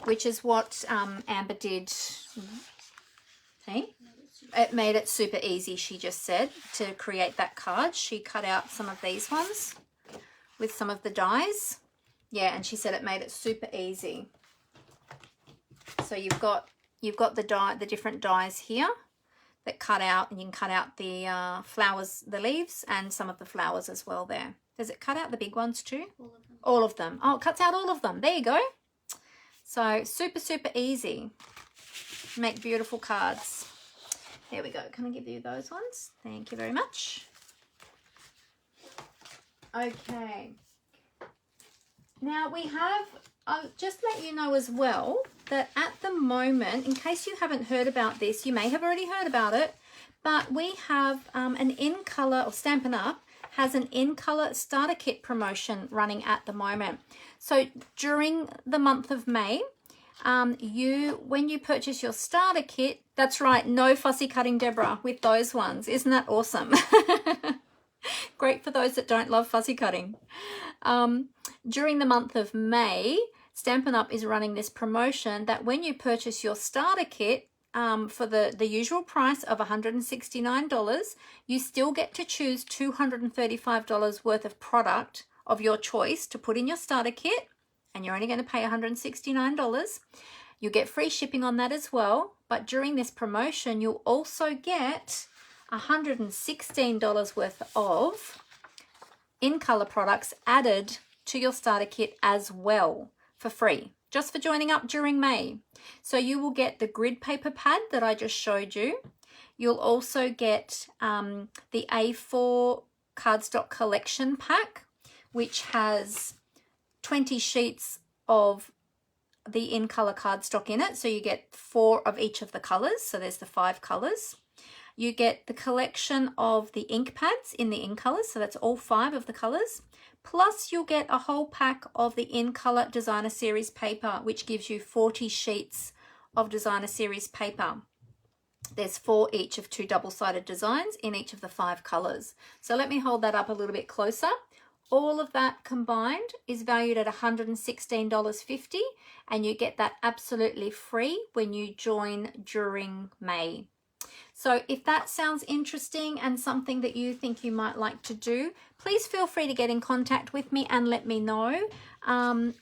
Which is what Amber did. See? It made it super easy, she just said, to create that card. She cut out some of these ones with some of the dies. Yeah, and she said it made it super easy. So you've got the different dies here that cut out, and you can cut out the flowers, the leaves, and some of the flowers as well there. Does it cut out the big ones too? All of them. All of them. Oh, it cuts out all of them. There you go. So super, super easy. Make beautiful cards. There we go. Can I give you those ones? Thank you very much. Okay. Now we have, I'll just let you know as well that at the moment, in case you haven't heard about this, you may have already heard about it, but we have an in color, or Stampin' Up has an in color starter kit promotion running at the moment. So during the month of May, when you purchase your starter kit, that's right, no fussy cutting, Deborah, with those ones. Isn't that awesome? Great for those that don't love fussy cutting. During the month of May, Stampin' Up is running this promotion that when you purchase your starter kit for the usual price of $169, you still get to choose $235 worth of product of your choice to put in your starter kit, and you're only going to pay $169. You get free shipping on that as well, but during this promotion, you'll also get $116 worth of in-color products added to your starter kit as well for free, just for joining up during May. So you will get the grid paper pad that I just showed you. You'll also get the A4 cardstock collection pack, which has 20 sheets of the in-color cardstock in it. So you get 4 of each of the colors. So there's the 5 colors. You get the collection of the ink pads in the in colors. So that's all 5 of the colors. Plus you'll get a whole pack of the in color designer series paper, which gives you 40 sheets of designer series paper. There's 4 each of 2 double-sided designs in each of the 5 colors. So let me hold that up a little bit closer. All of that combined is valued at $116.50, and you get that absolutely free when you join during May. So if that sounds interesting and something that you think you might like to do, please feel free to get in contact with me and let me know.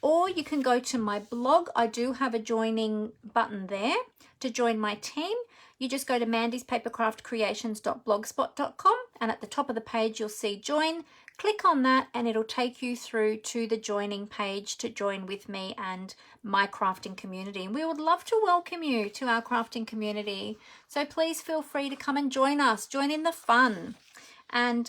Or you can go to my blog. I do have a joining button there to join my team. You just go to mandyspapercraftcreations.blogspot.com, and at the top of the page you'll see join. Click on that and it'll take you through to the joining page to join with me and my crafting community. And we would love to welcome you to our crafting community. So please feel free to come and join us, join in the fun, and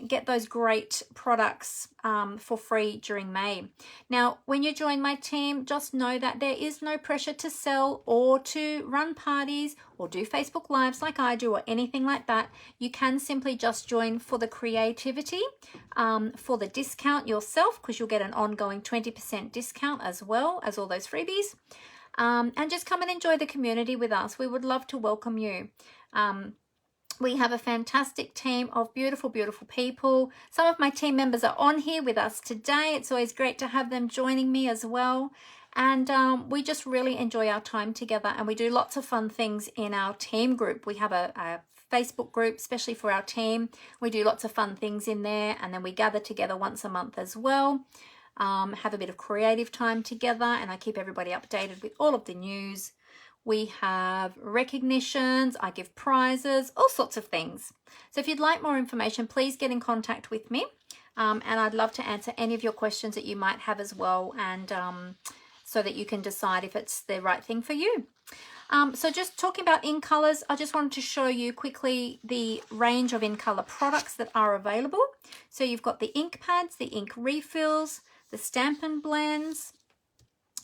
get those great products for free during May. Now, when you join my team, just know that there is no pressure to sell or to run parties or do Facebook Lives like I do or anything like that. You can simply just join for the creativity, for the discount yourself, because you'll get an ongoing 20% discount as well as all those freebies. And just come and enjoy the community with us. We would love to welcome you. We have a fantastic team of beautiful, beautiful people. Some of my team members are on here with us today. It's always great to have them joining me as well. And we just really enjoy our time together, and we do lots of fun things in our team group. We have a Facebook group, especially for our team. We do lots of fun things in there, and then we gather together once a month as well. Have a bit of creative time together, and I keep everybody updated with all of the news. We have recognitions, I give prizes, all sorts of things. So if you'd like more information, please get in contact with me. And I'd love to answer any of your questions that you might have as well, and so that you can decide if it's the right thing for you. So just talking about in colors, I just wanted to show you quickly the range of in color products that are available. So you've got the ink pads, the ink refills, the Stampin' blends,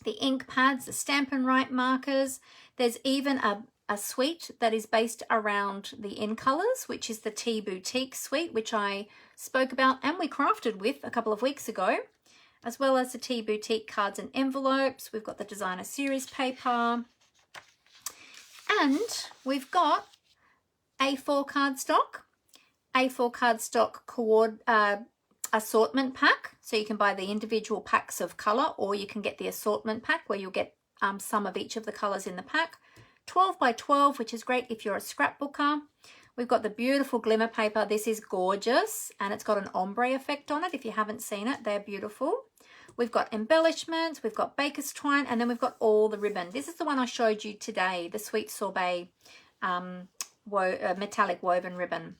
the ink pads, the Stampin' Right markers. There's even a suite that is based around the in colors, which is the Tea Boutique suite, which I spoke about and we crafted with a couple of weeks ago, as well as the Tea Boutique cards and envelopes. We've got the designer series paper, and we've got A4 cardstock assortment pack. So you can buy the individual packs of color, or you can get the assortment pack where you'll get some of each of the colors in the pack. 12 by 12, which is great if you're a scrapbooker. We've got the beautiful glimmer paper. This is gorgeous, and it's got an ombre effect on it. If you haven't seen it, they're beautiful. We've got embellishments, we've got baker's twine, and then we've got all the ribbon. This is the one I showed you today, the Sweet Sorbet metallic woven ribbon.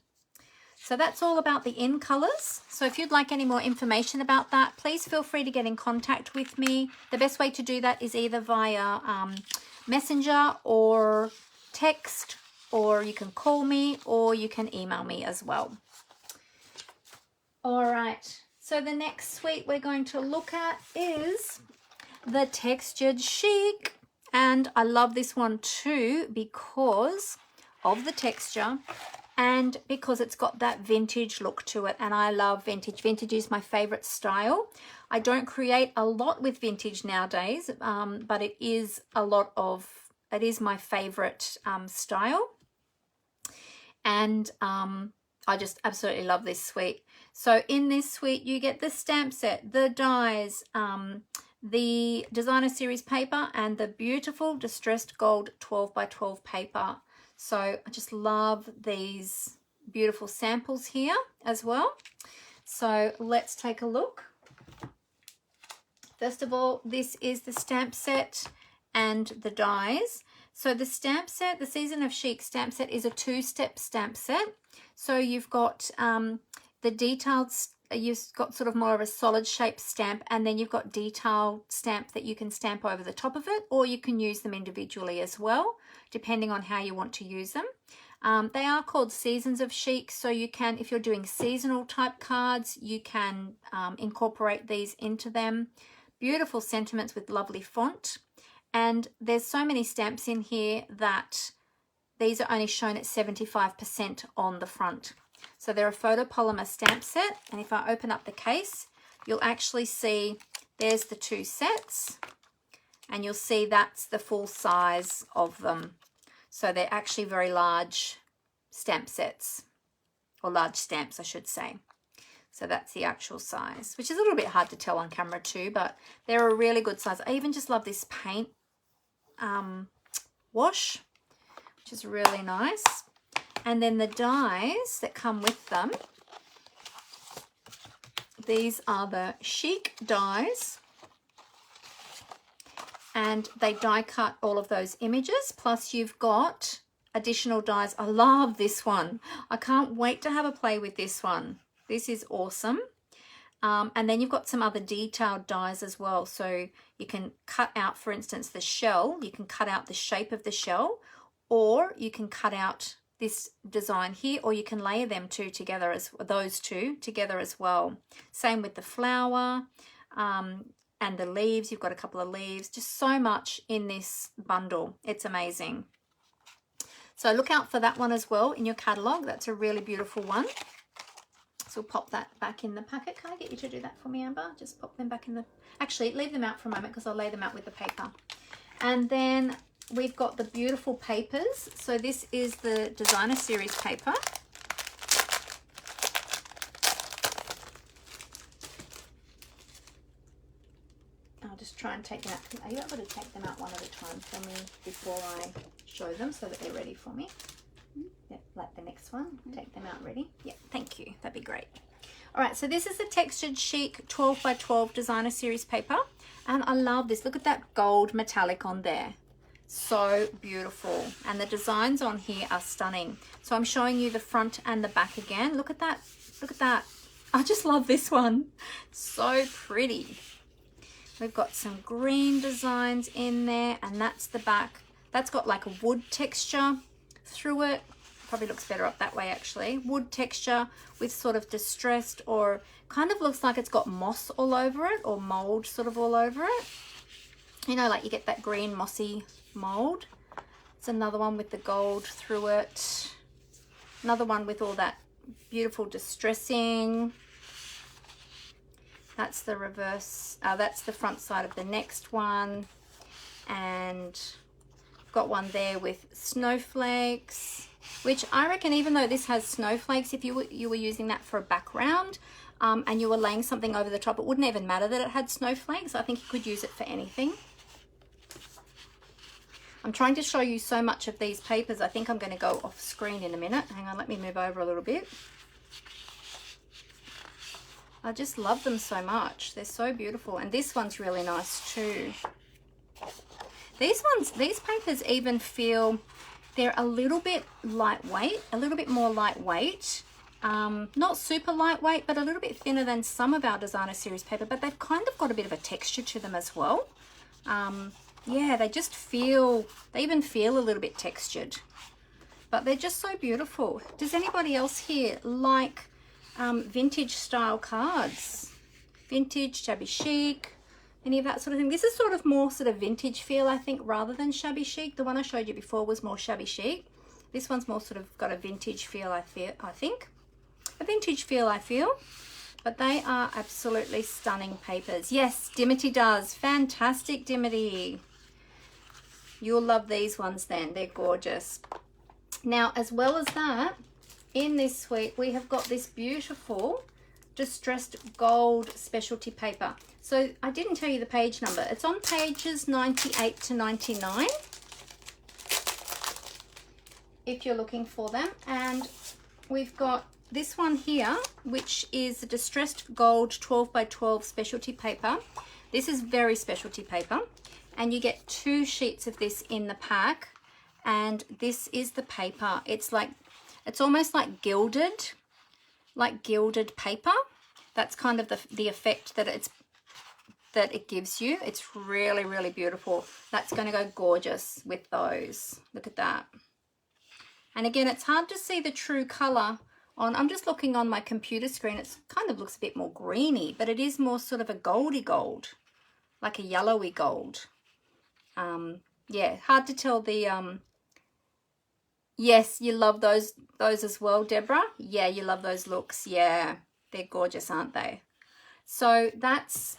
So that's all about the in colors. So if you'd like any more information about that, please feel free to get in contact with me. The best way to do that is either via Messenger or text, or you can call me, or you can email me as well. All right, so the next suite we're going to look at is the Textured Chic. And I love this one too because of the texture and because it's got that vintage look to it, and I love vintage. Vintage is my favorite style. I don't create a lot with vintage nowadays, but it is my favorite style, and I just absolutely love this suite. So in this suite you get the stamp set, the dies, the designer series paper, and the beautiful distressed gold 12 by 12 paper. So I just love these beautiful samples here as well. So let's take a look. First of all, this is the stamp set and the dies. So the stamp set, the Season of Chic stamp set, is a 2-step stamp set. So you've got the detailed, you've got sort of more of a solid shaped stamp, and then you've got detailed stamp that you can stamp over the top of it, or you can use them individually as well, depending on how you want to use them. They are called Seasons of Chic, so you can, if you're doing seasonal type cards, you can incorporate these into them. Beautiful sentiments with lovely font, and there's so many stamps in here that these are only shown at 75% on the front. So they're a photopolymer stamp set, and if I open up the case, you'll actually see there's the 2 sets, and you'll see that's the full size of them. So they're actually very large stamp sets, or large stamps I should say. So that's the actual size, which is a little bit hard to tell on camera too, but they're a really good size. I even just love this paint wash, which is really nice. And then the dies that come with them, these are the Chic dies, and they die cut all of those images, plus you've got additional dies. I love this one. I can't wait to have a play with this one. This is awesome. And then you've got some other detailed dies as well. So you can cut out, for instance, the shell. You can cut out the shape of the shell, or you can cut out this design here, or you can layer them together as those two together as well. Same with the flower and the leaves. You've got a couple of leaves. Just so much in this bundle. It's amazing. So look out for that one as well in your catalogue. That's a really beautiful one. So we'll pop that back in the packet. Can I get you to do that for me, Amber? Just pop them back in the... Actually, leave them out for a moment because I'll lay them out with the paper. And then we've got the beautiful papers. So this is the designer series paper. I'll just try and take them out. Are you able to take them out one at a time for me before I show them so that they're ready for me? Yep, like the next one. Take them out ready. Yeah, thank you. That'd be great. All right, so this is the Textured Chic 12 by 12 designer series paper. And I love this. Look at that gold metallic on there. So beautiful. And the designs on here are stunning. So I'm showing you the front and the back again. Look at that. Look at that. I just love this one. So pretty. We've got some green designs in there, and that's the back. That's got like a wood texture through it. Probably looks better up that way actually. Wood texture with sort of distressed, or kind of looks like it's got moss all over it, or mold sort of all over it. You know, like you get that green mossy mold. It's another one with the gold through it. Another one with all that beautiful distressing. That's the reverse, that's the front side of the next one. And got one there with snowflakes, which I reckon, even though this has snowflakes, if you were using that for a background and you were laying something over the top, it wouldn't even matter that it had snowflakes. I think you could use it for anything. I'm trying to show you so much of these papers. I think I'm going to go off screen in a minute. Hang on, let me move over a little bit. I just love them so much. They're so beautiful. And this one's really nice too. These papers even feel, they're a little bit lightweight, a little bit more lightweight Not super lightweight, but a little bit thinner than some of our designer series paper, but they've kind of got a bit of a texture to them as well. Yeah, they just feel, they even feel a little bit textured, but they're just so beautiful. Does anybody else here like vintage style cards? Vintage, shabby chic, any of that sort of thing? This is sort of more sort of vintage feel, I think, rather than shabby chic. The one I showed you before was more shabby chic. This one's more sort of got a vintage feel, I think. A vintage feel, I feel. But they are absolutely stunning papers. Yes, Dimity does. Fantastic, Dimity. You'll love these ones then. They're gorgeous. Now, as well as that, in this suite, we have got this beautiful distressed gold specialty paper. So I didn't tell you the page number. It's on pages 98 to 99 if you're looking for them. And we've got this one here, which is a distressed gold 12 by 12 specialty paper. This is very specialty paper, and you get 2 sheets of this in the pack. And this is the paper. It's like, it's almost like gilded paper. That's kind of the effect that it gives you. It's really, really beautiful. That's going to go gorgeous with those. Look at that. And again, it's hard to see the true color on, I'm just looking on my computer screen. It kind of looks a bit more greeny, but it is more sort of a goldy gold, like a yellowy gold. Yeah, hard to tell the, yes, you love those as well, Deborah. Yeah, you love those looks. Yeah, they're gorgeous, aren't they? So that's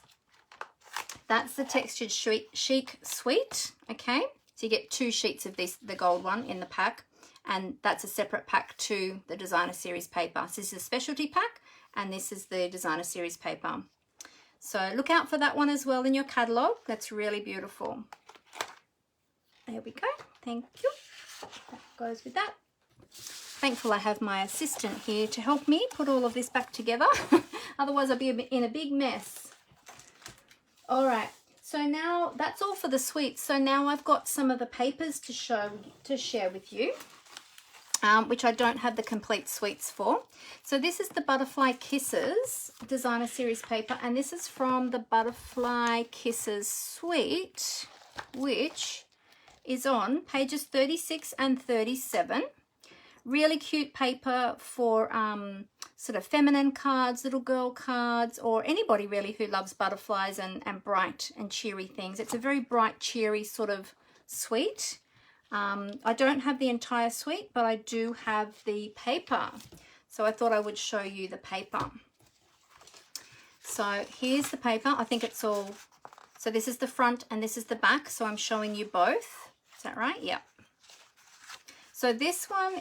the textured chic suite. Okay, so you get 2 sheets of this, the gold one in the pack, and that's a separate pack to the designer series paper. So this is a specialty pack, and this is the designer series paper. So look out for that one as well in your catalogue. That's really beautiful. There we go. Thank you. That goes with that. Thankful I have my assistant here to help me put all of this back together. Otherwise I'll be in a big mess. All right, so now that's all for the suite. So now I've got some of the papers to share with you, which I don't have the complete suites for. So this is the Butterfly Kisses designer series paper, and this is from the Butterfly Kisses suite, which is on pages 36 and 37. Really cute paper for sort of feminine cards, little girl cards, or anybody really who loves butterflies and bright and cheery things. It's a very bright, cheery sort of suite. I don't have the entire suite, but I do have the paper. So I thought I would show you the paper. So here's the paper. I think it's all, so this is the front and this is the back. So I'm showing you both. Is that right? Yeah. So this one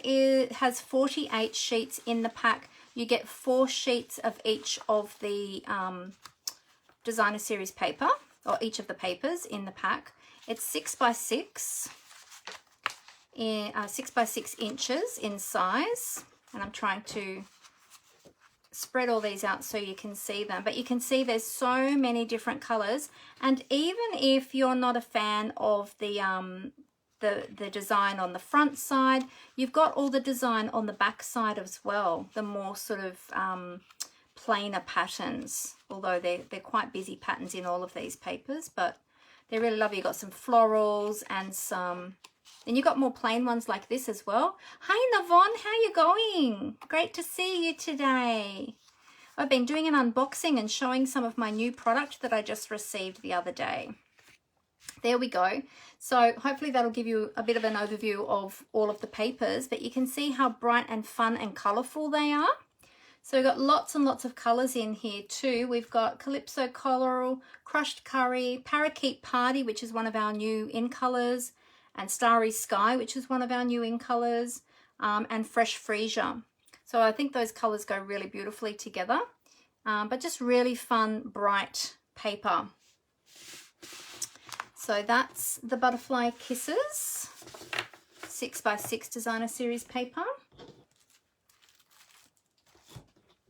has 48 sheets in the pack. You get 4 sheets of each of the designer series paper, or each of the papers in the pack. It's 6 by 6 inches in size, and I'm trying to spread all these out so you can see them. But you can see there's so many different colors, and even if you're not a fan of the design on the front side, you've got all the design on the back side as well, the more sort of plainer patterns, although they're quite busy patterns in all of these papers, but they're really lovely. You've got some florals and some, and you've got more plain ones like this as well. Hi Navon, how you going? Great to see you today. I've been doing an unboxing and showing some of my new product that I just received the other day. There we go. So hopefully that'll give you a bit of an overview of all of the papers, but you can see how bright and fun and colourful they are. So we've got lots and lots of colours in here too. We've got Calypso Coral, Crushed Curry, Parakeet Party, which is one of our new in colours, and Starry Sky, which is one of our new in colours, and Fresh Freesia. So I think those colours go really beautifully together, but just really fun, bright paper. So that's the Butterfly Kisses 6 by 6 designer series paper.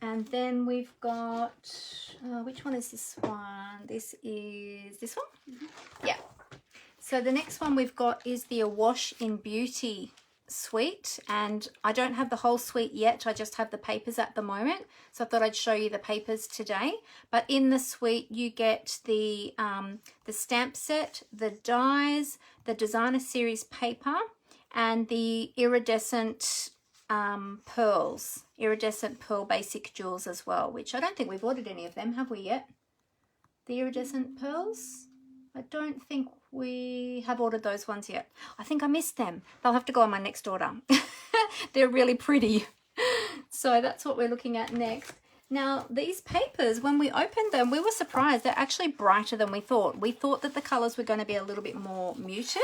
And then we've got, which one is this one? This is this one? Mm-hmm. Yeah. So the next one we've got is the Awash in Beauty suite, and I don't have the whole suite yet. I just have the papers at the moment, so I thought I'd show you the papers today. But in the suite you get the stamp set, the dies, the designer series paper, and the iridescent pearls, iridescent pearl basic jewels as well, which I don't think we've ordered any of them, have we yet? The iridescent pearls, I don't think we have ordered those ones yet. I think I missed them. They'll have to go on my next order. They're really pretty. So that's what we're looking at next. Now these papers, when we opened them, we were surprised. They're actually brighter than we thought. We thought that the colors were going to be a little bit more muted,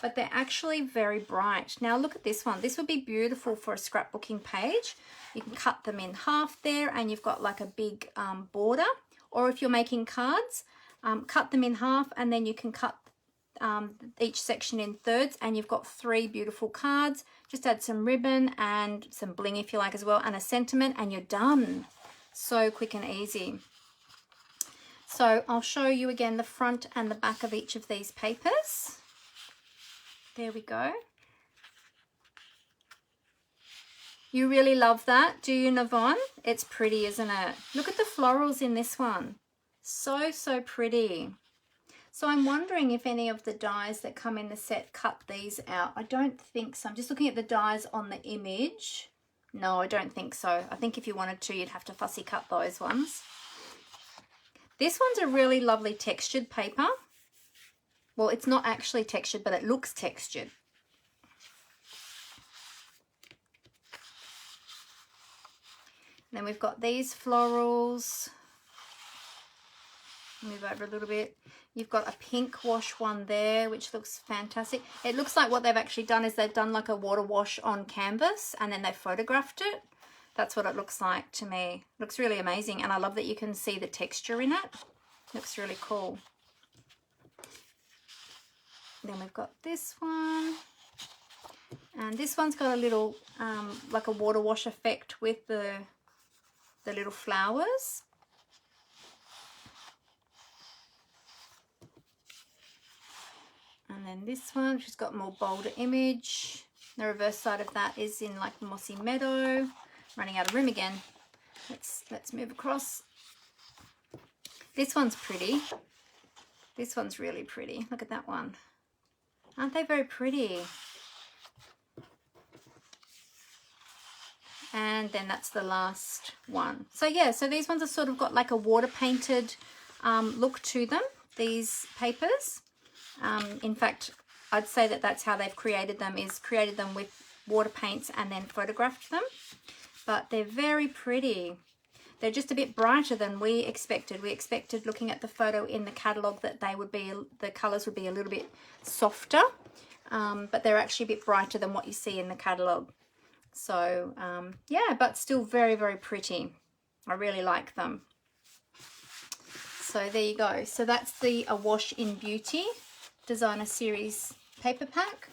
but they're actually very bright. Now look at this one. This would be beautiful for a scrapbooking page. You can cut them in half there and you've got like a big border. Or if you're making cards, cut them in half and then you can cut each section in thirds and you've got 3 beautiful cards. Just add some ribbon and some bling if you like as well, and a sentiment, and you're done. So quick and easy. So I'll show you again the front and the back of each of these papers. There we go. You really love that, do you, Navon? It's pretty, isn't it? Look at the florals in this one. So, so pretty. So I'm wondering if any of the dies that come in the set cut these out. I don't think so. I'm just looking at the dies on the image. No, I don't think so. I think if you wanted to, you'd have to fussy cut those ones. This one's a really lovely textured paper. Well, it's not actually textured, but it looks textured. Then we've got these florals. Move over a little bit. You've got a pink wash one there, which looks fantastic. It looks like what they've actually done is they've done like a water wash on canvas and then they photographed it. That's what it looks like to me. Looks really amazing, and I love that you can see the texture in it. Looks really cool. Then we've got this one. And this one's got a little like a water wash effect with the little flowers. And then this one, she's got more bolder image. The reverse side of that is in like mossy meadow. Running out of room again. Let's move across. This one's pretty. This one's really pretty. Look at that one. Aren't they very pretty? And then that's the last one. So yeah, so these ones have sort of got like a water painted look to them, these papers. In fact, I'd say that that's how they've created them, is created them with water paints and then photographed them. But they're very pretty. They're just a bit brighter than we expected. We expected, looking at the photo in the catalogue, that they would be, the colours would be a little bit softer. But they're actually a bit brighter than what you see in the catalogue. So yeah, but still very, very pretty. I really like them. So there you go. So that's the Awash in Beauty Designer Series paper pack.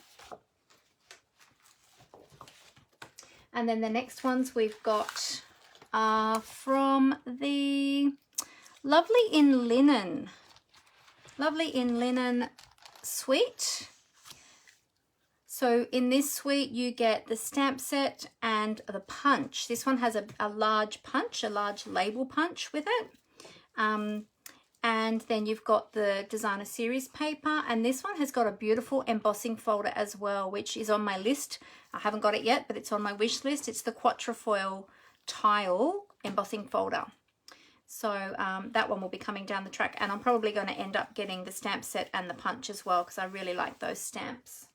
And then the next ones we've got are from the Lovely in Linen suite. So in this suite you get the stamp set and the punch. This one has a large punch, a large label punch with it. And then you've got the designer series paper, and this one has got a beautiful embossing folder as well, which is on my list. I haven't got it yet, but it's on my wish list. It's the Quatrefoil tile embossing folder. So that one will be coming down the track, and I'm probably going to end up getting the stamp set and the punch as well, because I really like those stamps.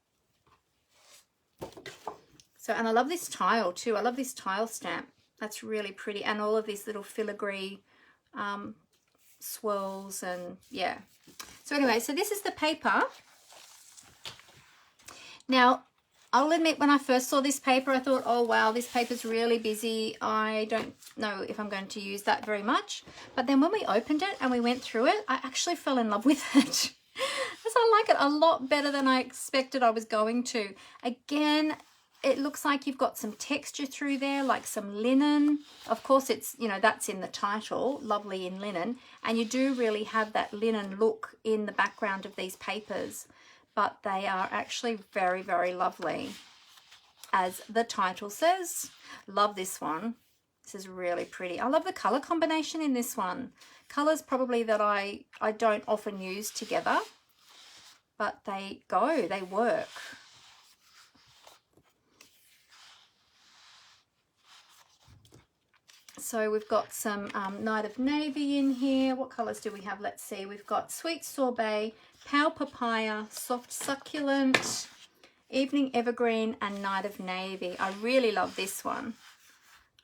So, and I love this tile too. I love this tile stamp. That's really pretty. And all of these little filigree swirls, and yeah. So anyway, so this is the paper. Now, I'll admit, when I first saw this paper, I thought, oh wow, this paper's really busy. I don't know if I'm going to use that very much. But then when we opened it and we went through it, I actually fell in love with it. Because I like it a lot better than I expected I was going to. Again, it looks like you've got some texture through there, like some linen. Of course, it's, you know, that's in the title, Lovely in Linen. And you do really have that linen look in the background of these papers. But they are actually very, very lovely. as the title says. Love this one. This is really pretty. I love the color combination in this one. Colors probably that I don't often use together, but they work. So we've got some Night of Navy in here. What colors do we have? Let's see. We've got Sweet Sorbet, Pale Papaya, Soft Succulent, Evening Evergreen, and Night of Navy. I really love this one.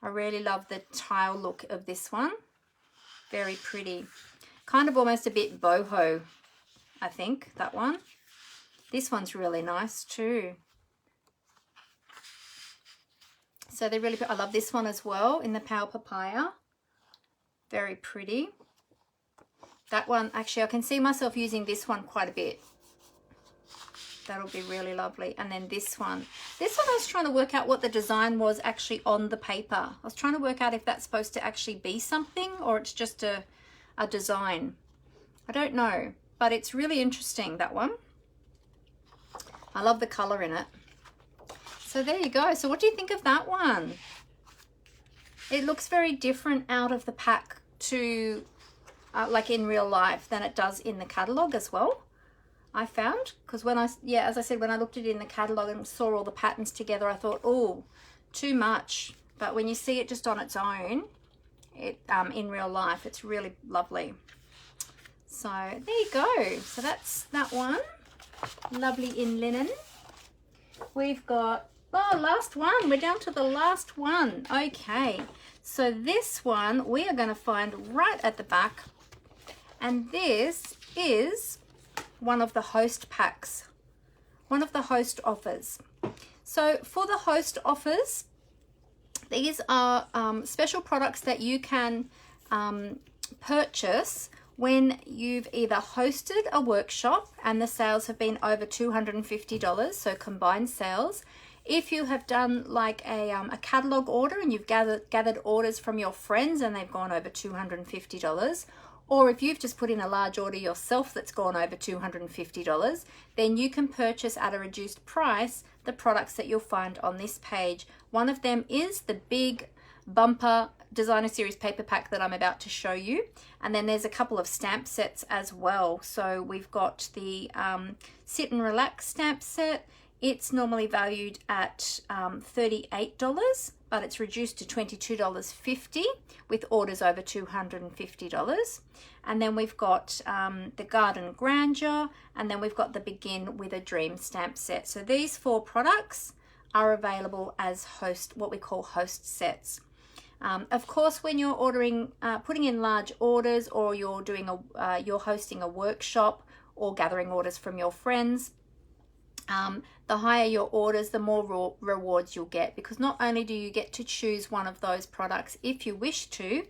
I really love the tile look of this one. Very pretty. Kind of almost a bit boho, I think, that one. This one's really nice too. So they're really, I love this one as well in the Pale Papaya. Very pretty. That one, actually, I can see myself using this one quite a bit. That'll be really lovely. And then this one. This one I was trying to work out what the design was actually on the paper. I was trying to work out if that's supposed to actually be something or it's just a design. I don't know, but it's really interesting, that one. I love the color in it. So there you go. So what do you think of that one? It looks very different out of the pack to like in real life than it does in the catalogue as well, I found. Because when as I said, when I looked at it in the catalogue and saw all the patterns together, I thought, oh, too much. But when you see it just on its own, in real life, it's really lovely. So there you go. So that's that one. Lovely in linen. We've got, oh, last one. We're down to the last one. Okay. So this one we are going to find right at the back. And this is one of the host packs. One of the host offers. So for the host offers, these are special products that you can purchase when you've either hosted a workshop and the sales have been over $250, so combined sales. If you have done like a catalog order and you've gathered orders from your friends and they've gone over $250, or if you've just put in a large order yourself that's gone over $250, then you can purchase at a reduced price the products that you'll find on this page. One of them is the big bumper designer series paper pack that I'm about to show you, and then there's a couple of stamp sets as well. So we've got the Sit and Relax stamp set. It's normally valued at $38, but it's reduced to $22.50 with orders over $250. And then we've got the Garden Grandeur, and then we've got the Begin with a Dream stamp set. So these 4 products are available as what we call host sets. Of course, when you're ordering, putting in large orders, or you're doing you're hosting a workshop or gathering orders from your friends, the higher your orders, the more rewards you'll get, because not only do you get to choose one of those products if you wish to,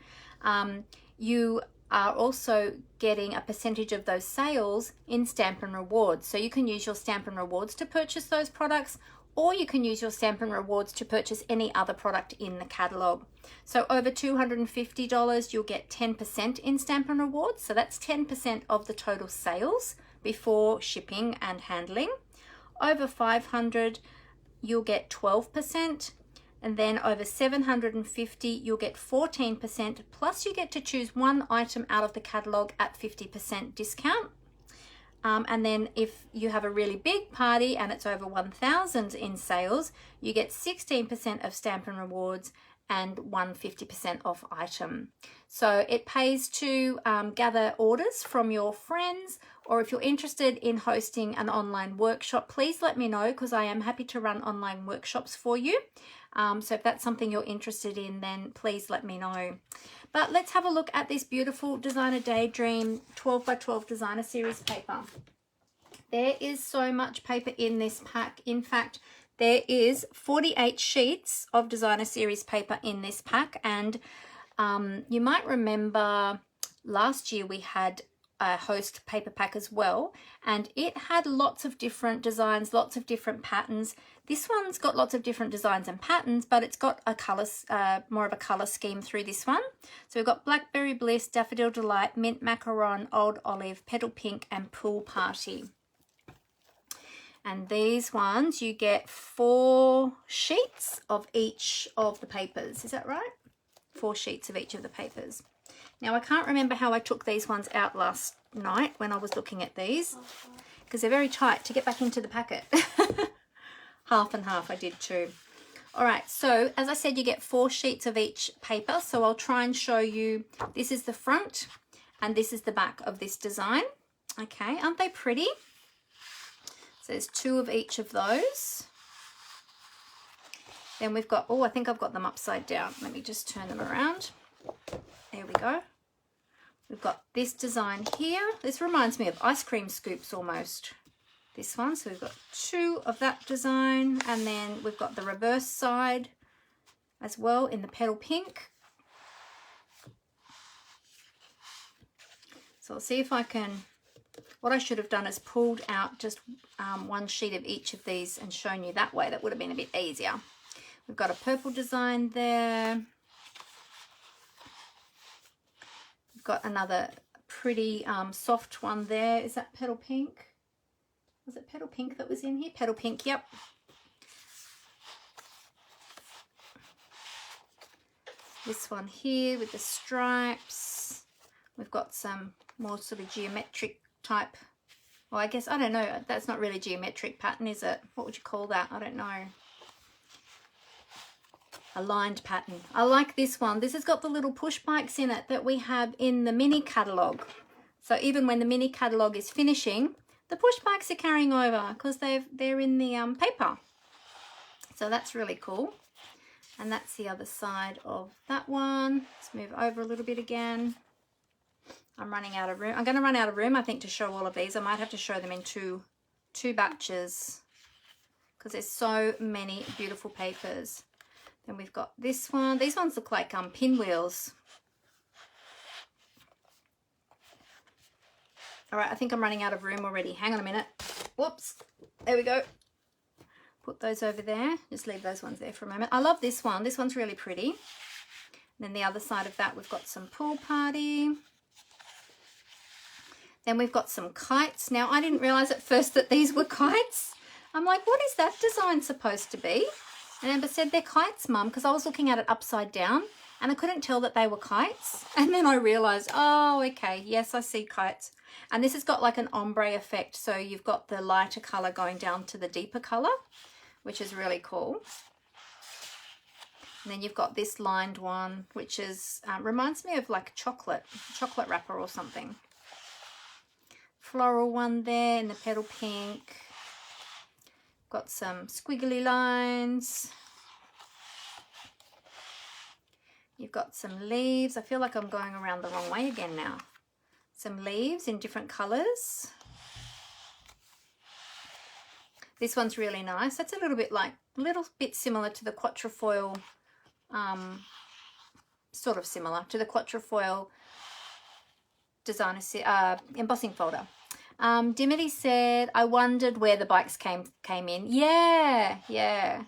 you are also getting a percentage of those sales in Stampin' Rewards. So you can use your Stampin' Rewards to purchase those products, or you can use your Stampin' Rewards to purchase any other product in the catalogue. So over $250, you'll get 10% in Stampin' Rewards. So that's 10% of the total sales before shipping and handling. Over $500, you'll get 12%. And then over $750, you'll get 14%. Plus you get to choose one item out of the catalogue at 50% discount. And then if you have a really big party and it's over 1,000 in sales, you get 16% of Stampin' Rewards and 150% off item. So it pays to gather orders from your friends, or if you're interested in hosting an online workshop, please let me know, because I am happy to run online workshops for you. So if that's something you're interested in, then please let me know. But let's have a look at this beautiful Designer Daydream 12 by 12 designer series paper. There is so much paper in this pack. In fact, there is 48 sheets of designer series paper in this pack. And you might remember last year we had a host paper pack as well, and it had lots of different designs, lots of different patterns. This one's got lots of different designs and patterns, but it's got a color, more of a color scheme through this one. So we've got Blackberry Bliss, Daffodil Delight, Mint Macaron, Old Olive, Petal Pink, and Pool Party. And these ones, you get 4 sheets of each of the papers. Is that right? 4 sheets of each of the papers. Now, I can't remember how I took these ones out last night when I was looking at these, because they're very tight to get back into the packet. Half and half I did too. All right, so as I said, you get 4 sheets of each paper. So I'll try and show you. This is the front and this is the back of this design. Okay, aren't they pretty? So there's 2 of each of those. Then we've got, oh, I think I've got them upside down. Let me just turn them around. There we go. We've got this design here. This reminds me of ice cream scoops almost. This one. So we've got 2 of that design. And then we've got the reverse side as well in the petal pink. So I'll see if I can... What I should have done is pulled out just 1 sheet of each of these and shown you that way. That would have been a bit easier. We've got a purple design there. We've got another pretty soft one there. Is that petal pink? Was it petal pink that was in here? Petal pink, yep. This one here with the stripes. We've got some more sort of geometric type, well, I guess, I don't know, that's not really geometric pattern, is it? What would you call that? I don't know. A lined pattern. I like this one. This has got the little push bikes in it that we have in the mini catalogue. So even when the mini catalogue is finishing, the push bikes are carrying over because they're in the paper. So that's really cool. And that's the other side of that one. Let's move over a little bit again. I'm running out of room. I'm going to run out of room, I think, to show all of these. I might have to show them in two batches because there's so many beautiful papers. Then we've got this one. These ones look like pinwheels. All right, I think I'm running out of room already. Hang on a minute. Whoops. There we go. Put those over there. Just leave those ones there for a moment. I love this one. This one's really pretty. And then the other side of that, we've got some pool party. Then we've got some kites. Now, I didn't realize at first that these were kites. I'm like, what is that design supposed to be? And Amber said, they're kites, Mum, because I was looking at it upside down and I couldn't tell that they were kites. And then I realized, oh, okay, yes, I see kites. And this has got like an ombre effect. So you've got the lighter color going down to the deeper color, which is really cool. And then you've got this lined one, which is reminds me of like chocolate wrapper or something. Floral one there in the petal pink. Got some squiggly lines. You've got some leaves. I feel like I'm going around the wrong way again now. Some leaves in different colors. This one's really nice. That's a little bit similar to the quatrefoil, sort of similar to the quatrefoil designer embossing folder. Dimity said, I wondered where the bikes came in. Yeah.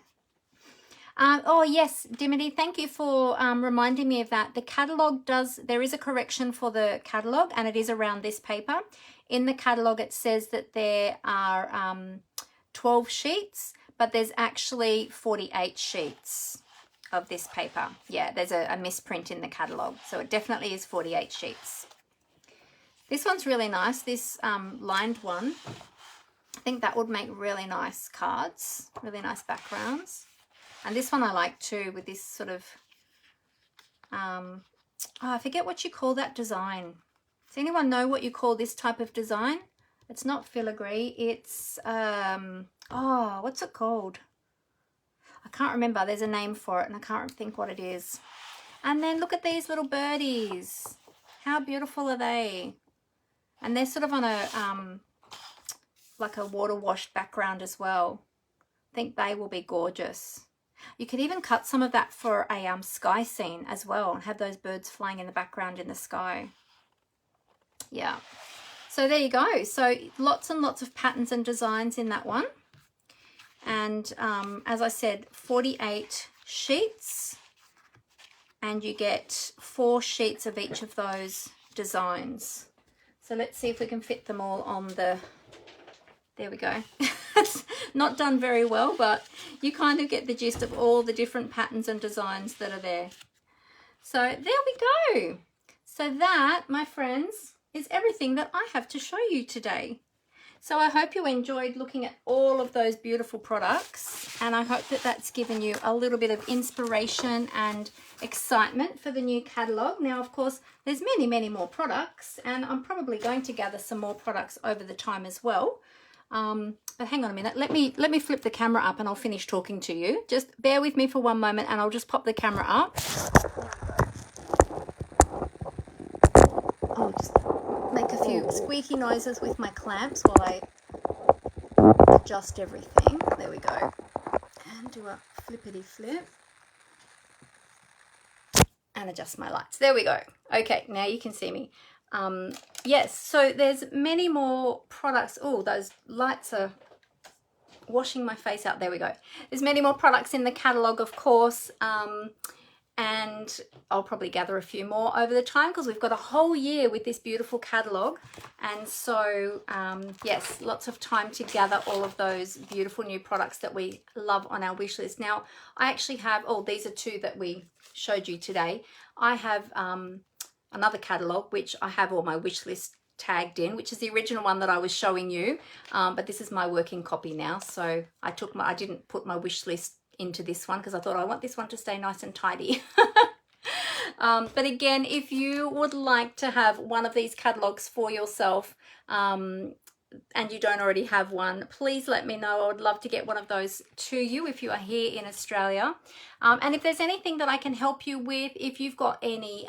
Oh yes, Dimity, thank you for reminding me of that. The catalogue there is a correction for the catalogue and it is around this paper. In the catalogue it says that there are 12 sheets, but there's actually 48 sheets of this paper. Yeah, there's a misprint in the catalogue, so it definitely is 48 sheets. This one's really nice, this lined one. I think that would make really nice cards, really nice backgrounds. And this one I like too, with this sort of, I forget what you call that design. Does anyone know what you call this type of design? It's not filigree, it's, what's it called? I can't remember, there's a name for it and I can't think what it is. And then look at these little birdies. How beautiful are they? And they're sort of on a, like a water washed background as well. I think they will be gorgeous. You could even cut some of that for a sky scene as well and have those birds flying in the background in the sky. Yeah. So there you go. So lots and lots of patterns and designs in that one. And as I said, 48 sheets. And you get 4 sheets of each of those designs. So let's see if we can fit them all on the, there we go. Not done very well, but you kind of get the gist of all the different patterns and designs that are there. So there we go. So that, my friends, is everything that I have to show you today. So I hope you enjoyed looking at all of those beautiful products, and I hope that that's given you a little bit of inspiration and excitement for the new catalogue. Now, of course, there's many, many more products, and I'm probably going to gather some more products over the time as well. But hang on a minute, let me flip the camera up and I'll finish talking to you. Just bear with me for one moment and I'll just pop the camera up. I'll just make a few squeaky noises with my clamps while I adjust everything. There we go. And do a flippity flip. And adjust my lights. There we go. Okay, now you can see me. Yes, so there's many more products. Oh, those lights are washing my face out. There we go. There's many more products in the catalogue, of course. And I'll probably gather a few more over the time because we've got a whole year with this beautiful catalogue. And so, yes, lots of time to gather all of those beautiful new products that we love on our wish list. Now, I actually have, oh, these are two that we showed you today. I have another catalogue, which I have all my wish list tagged in, which is the original one that I was showing you. But this is my working copy now. So I didn't put my wish list into this one because I thought I want this one to stay nice and tidy. But again, if you would like to have one of these catalogs for yourself and you don't already have one, please let me know. I would love to get one of those to you if you are here in Australia. And if there's anything that I can help you with, if you've got any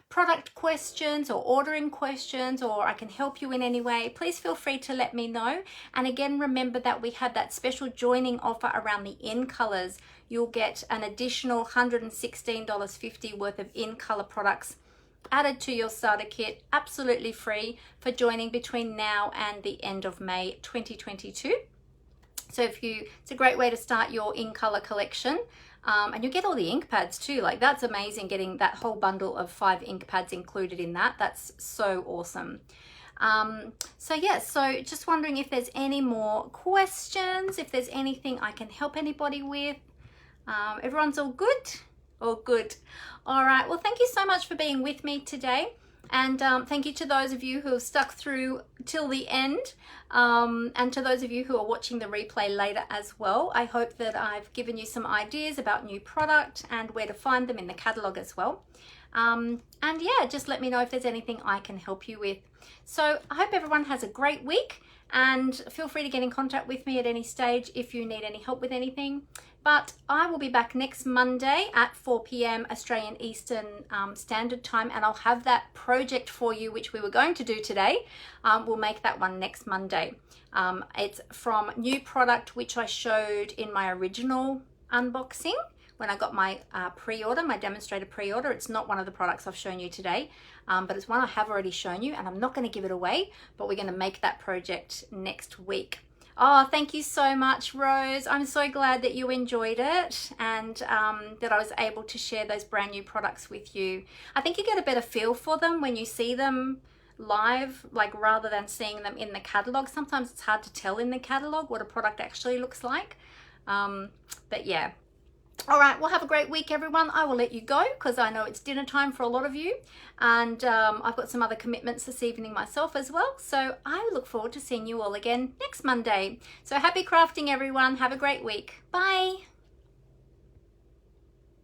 product questions or ordering questions, or I can help you in any way, please feel free to let me know. And again, remember that we have that special joining offer around the in colors. You'll get an additional $116.50 worth of in color products added to your starter kit, absolutely free, for joining between now and the end of May 2022. So it's a great way to start your in color collection. And you get all the ink pads too. Like, that's amazing, getting that whole bundle of 5 ink pads included in that. That's so awesome. So yeah, so just wondering if there's any more questions, if there's anything I can help anybody with. Everyone's all good? All good. All right, well, thank you so much for being with me today. And thank you to those of you who have stuck through till the end, and to those of you who are watching the replay later as well. I hope that I've given you some ideas about new product and where to find them in the catalogue as well. And yeah, just let me know if there's anything I can help you with. So I hope everyone has a great week, and feel free to get in contact with me at any stage if you need any help with anything. But I will be back next Monday at 4 p.m. Australian Eastern Standard Time, and I'll have that project for you, which we were going to do today. We'll make that one next Monday. It's from new product, which I showed in my original unboxing when I got my pre-order, my demonstrator pre-order. It's not one of the products I've shown you today, but it's one I have already shown you, and I'm not going to give it away, but we're going to make that project next week. Oh, thank you so much, Rose. I'm so glad that you enjoyed it, and that I was able to share those brand new products with you. I think you get a better feel for them when you see them live, like, rather than seeing them in the catalogue. Sometimes it's hard to tell in the catalogue what a product actually looks like. But yeah. All right, well, have a great week, everyone. I will let you go because I know it's dinner time for a lot of you, and I've got some other commitments this evening myself as well. So I look forward to seeing you all again next Monday. So happy crafting, everyone. Have a great week. Bye.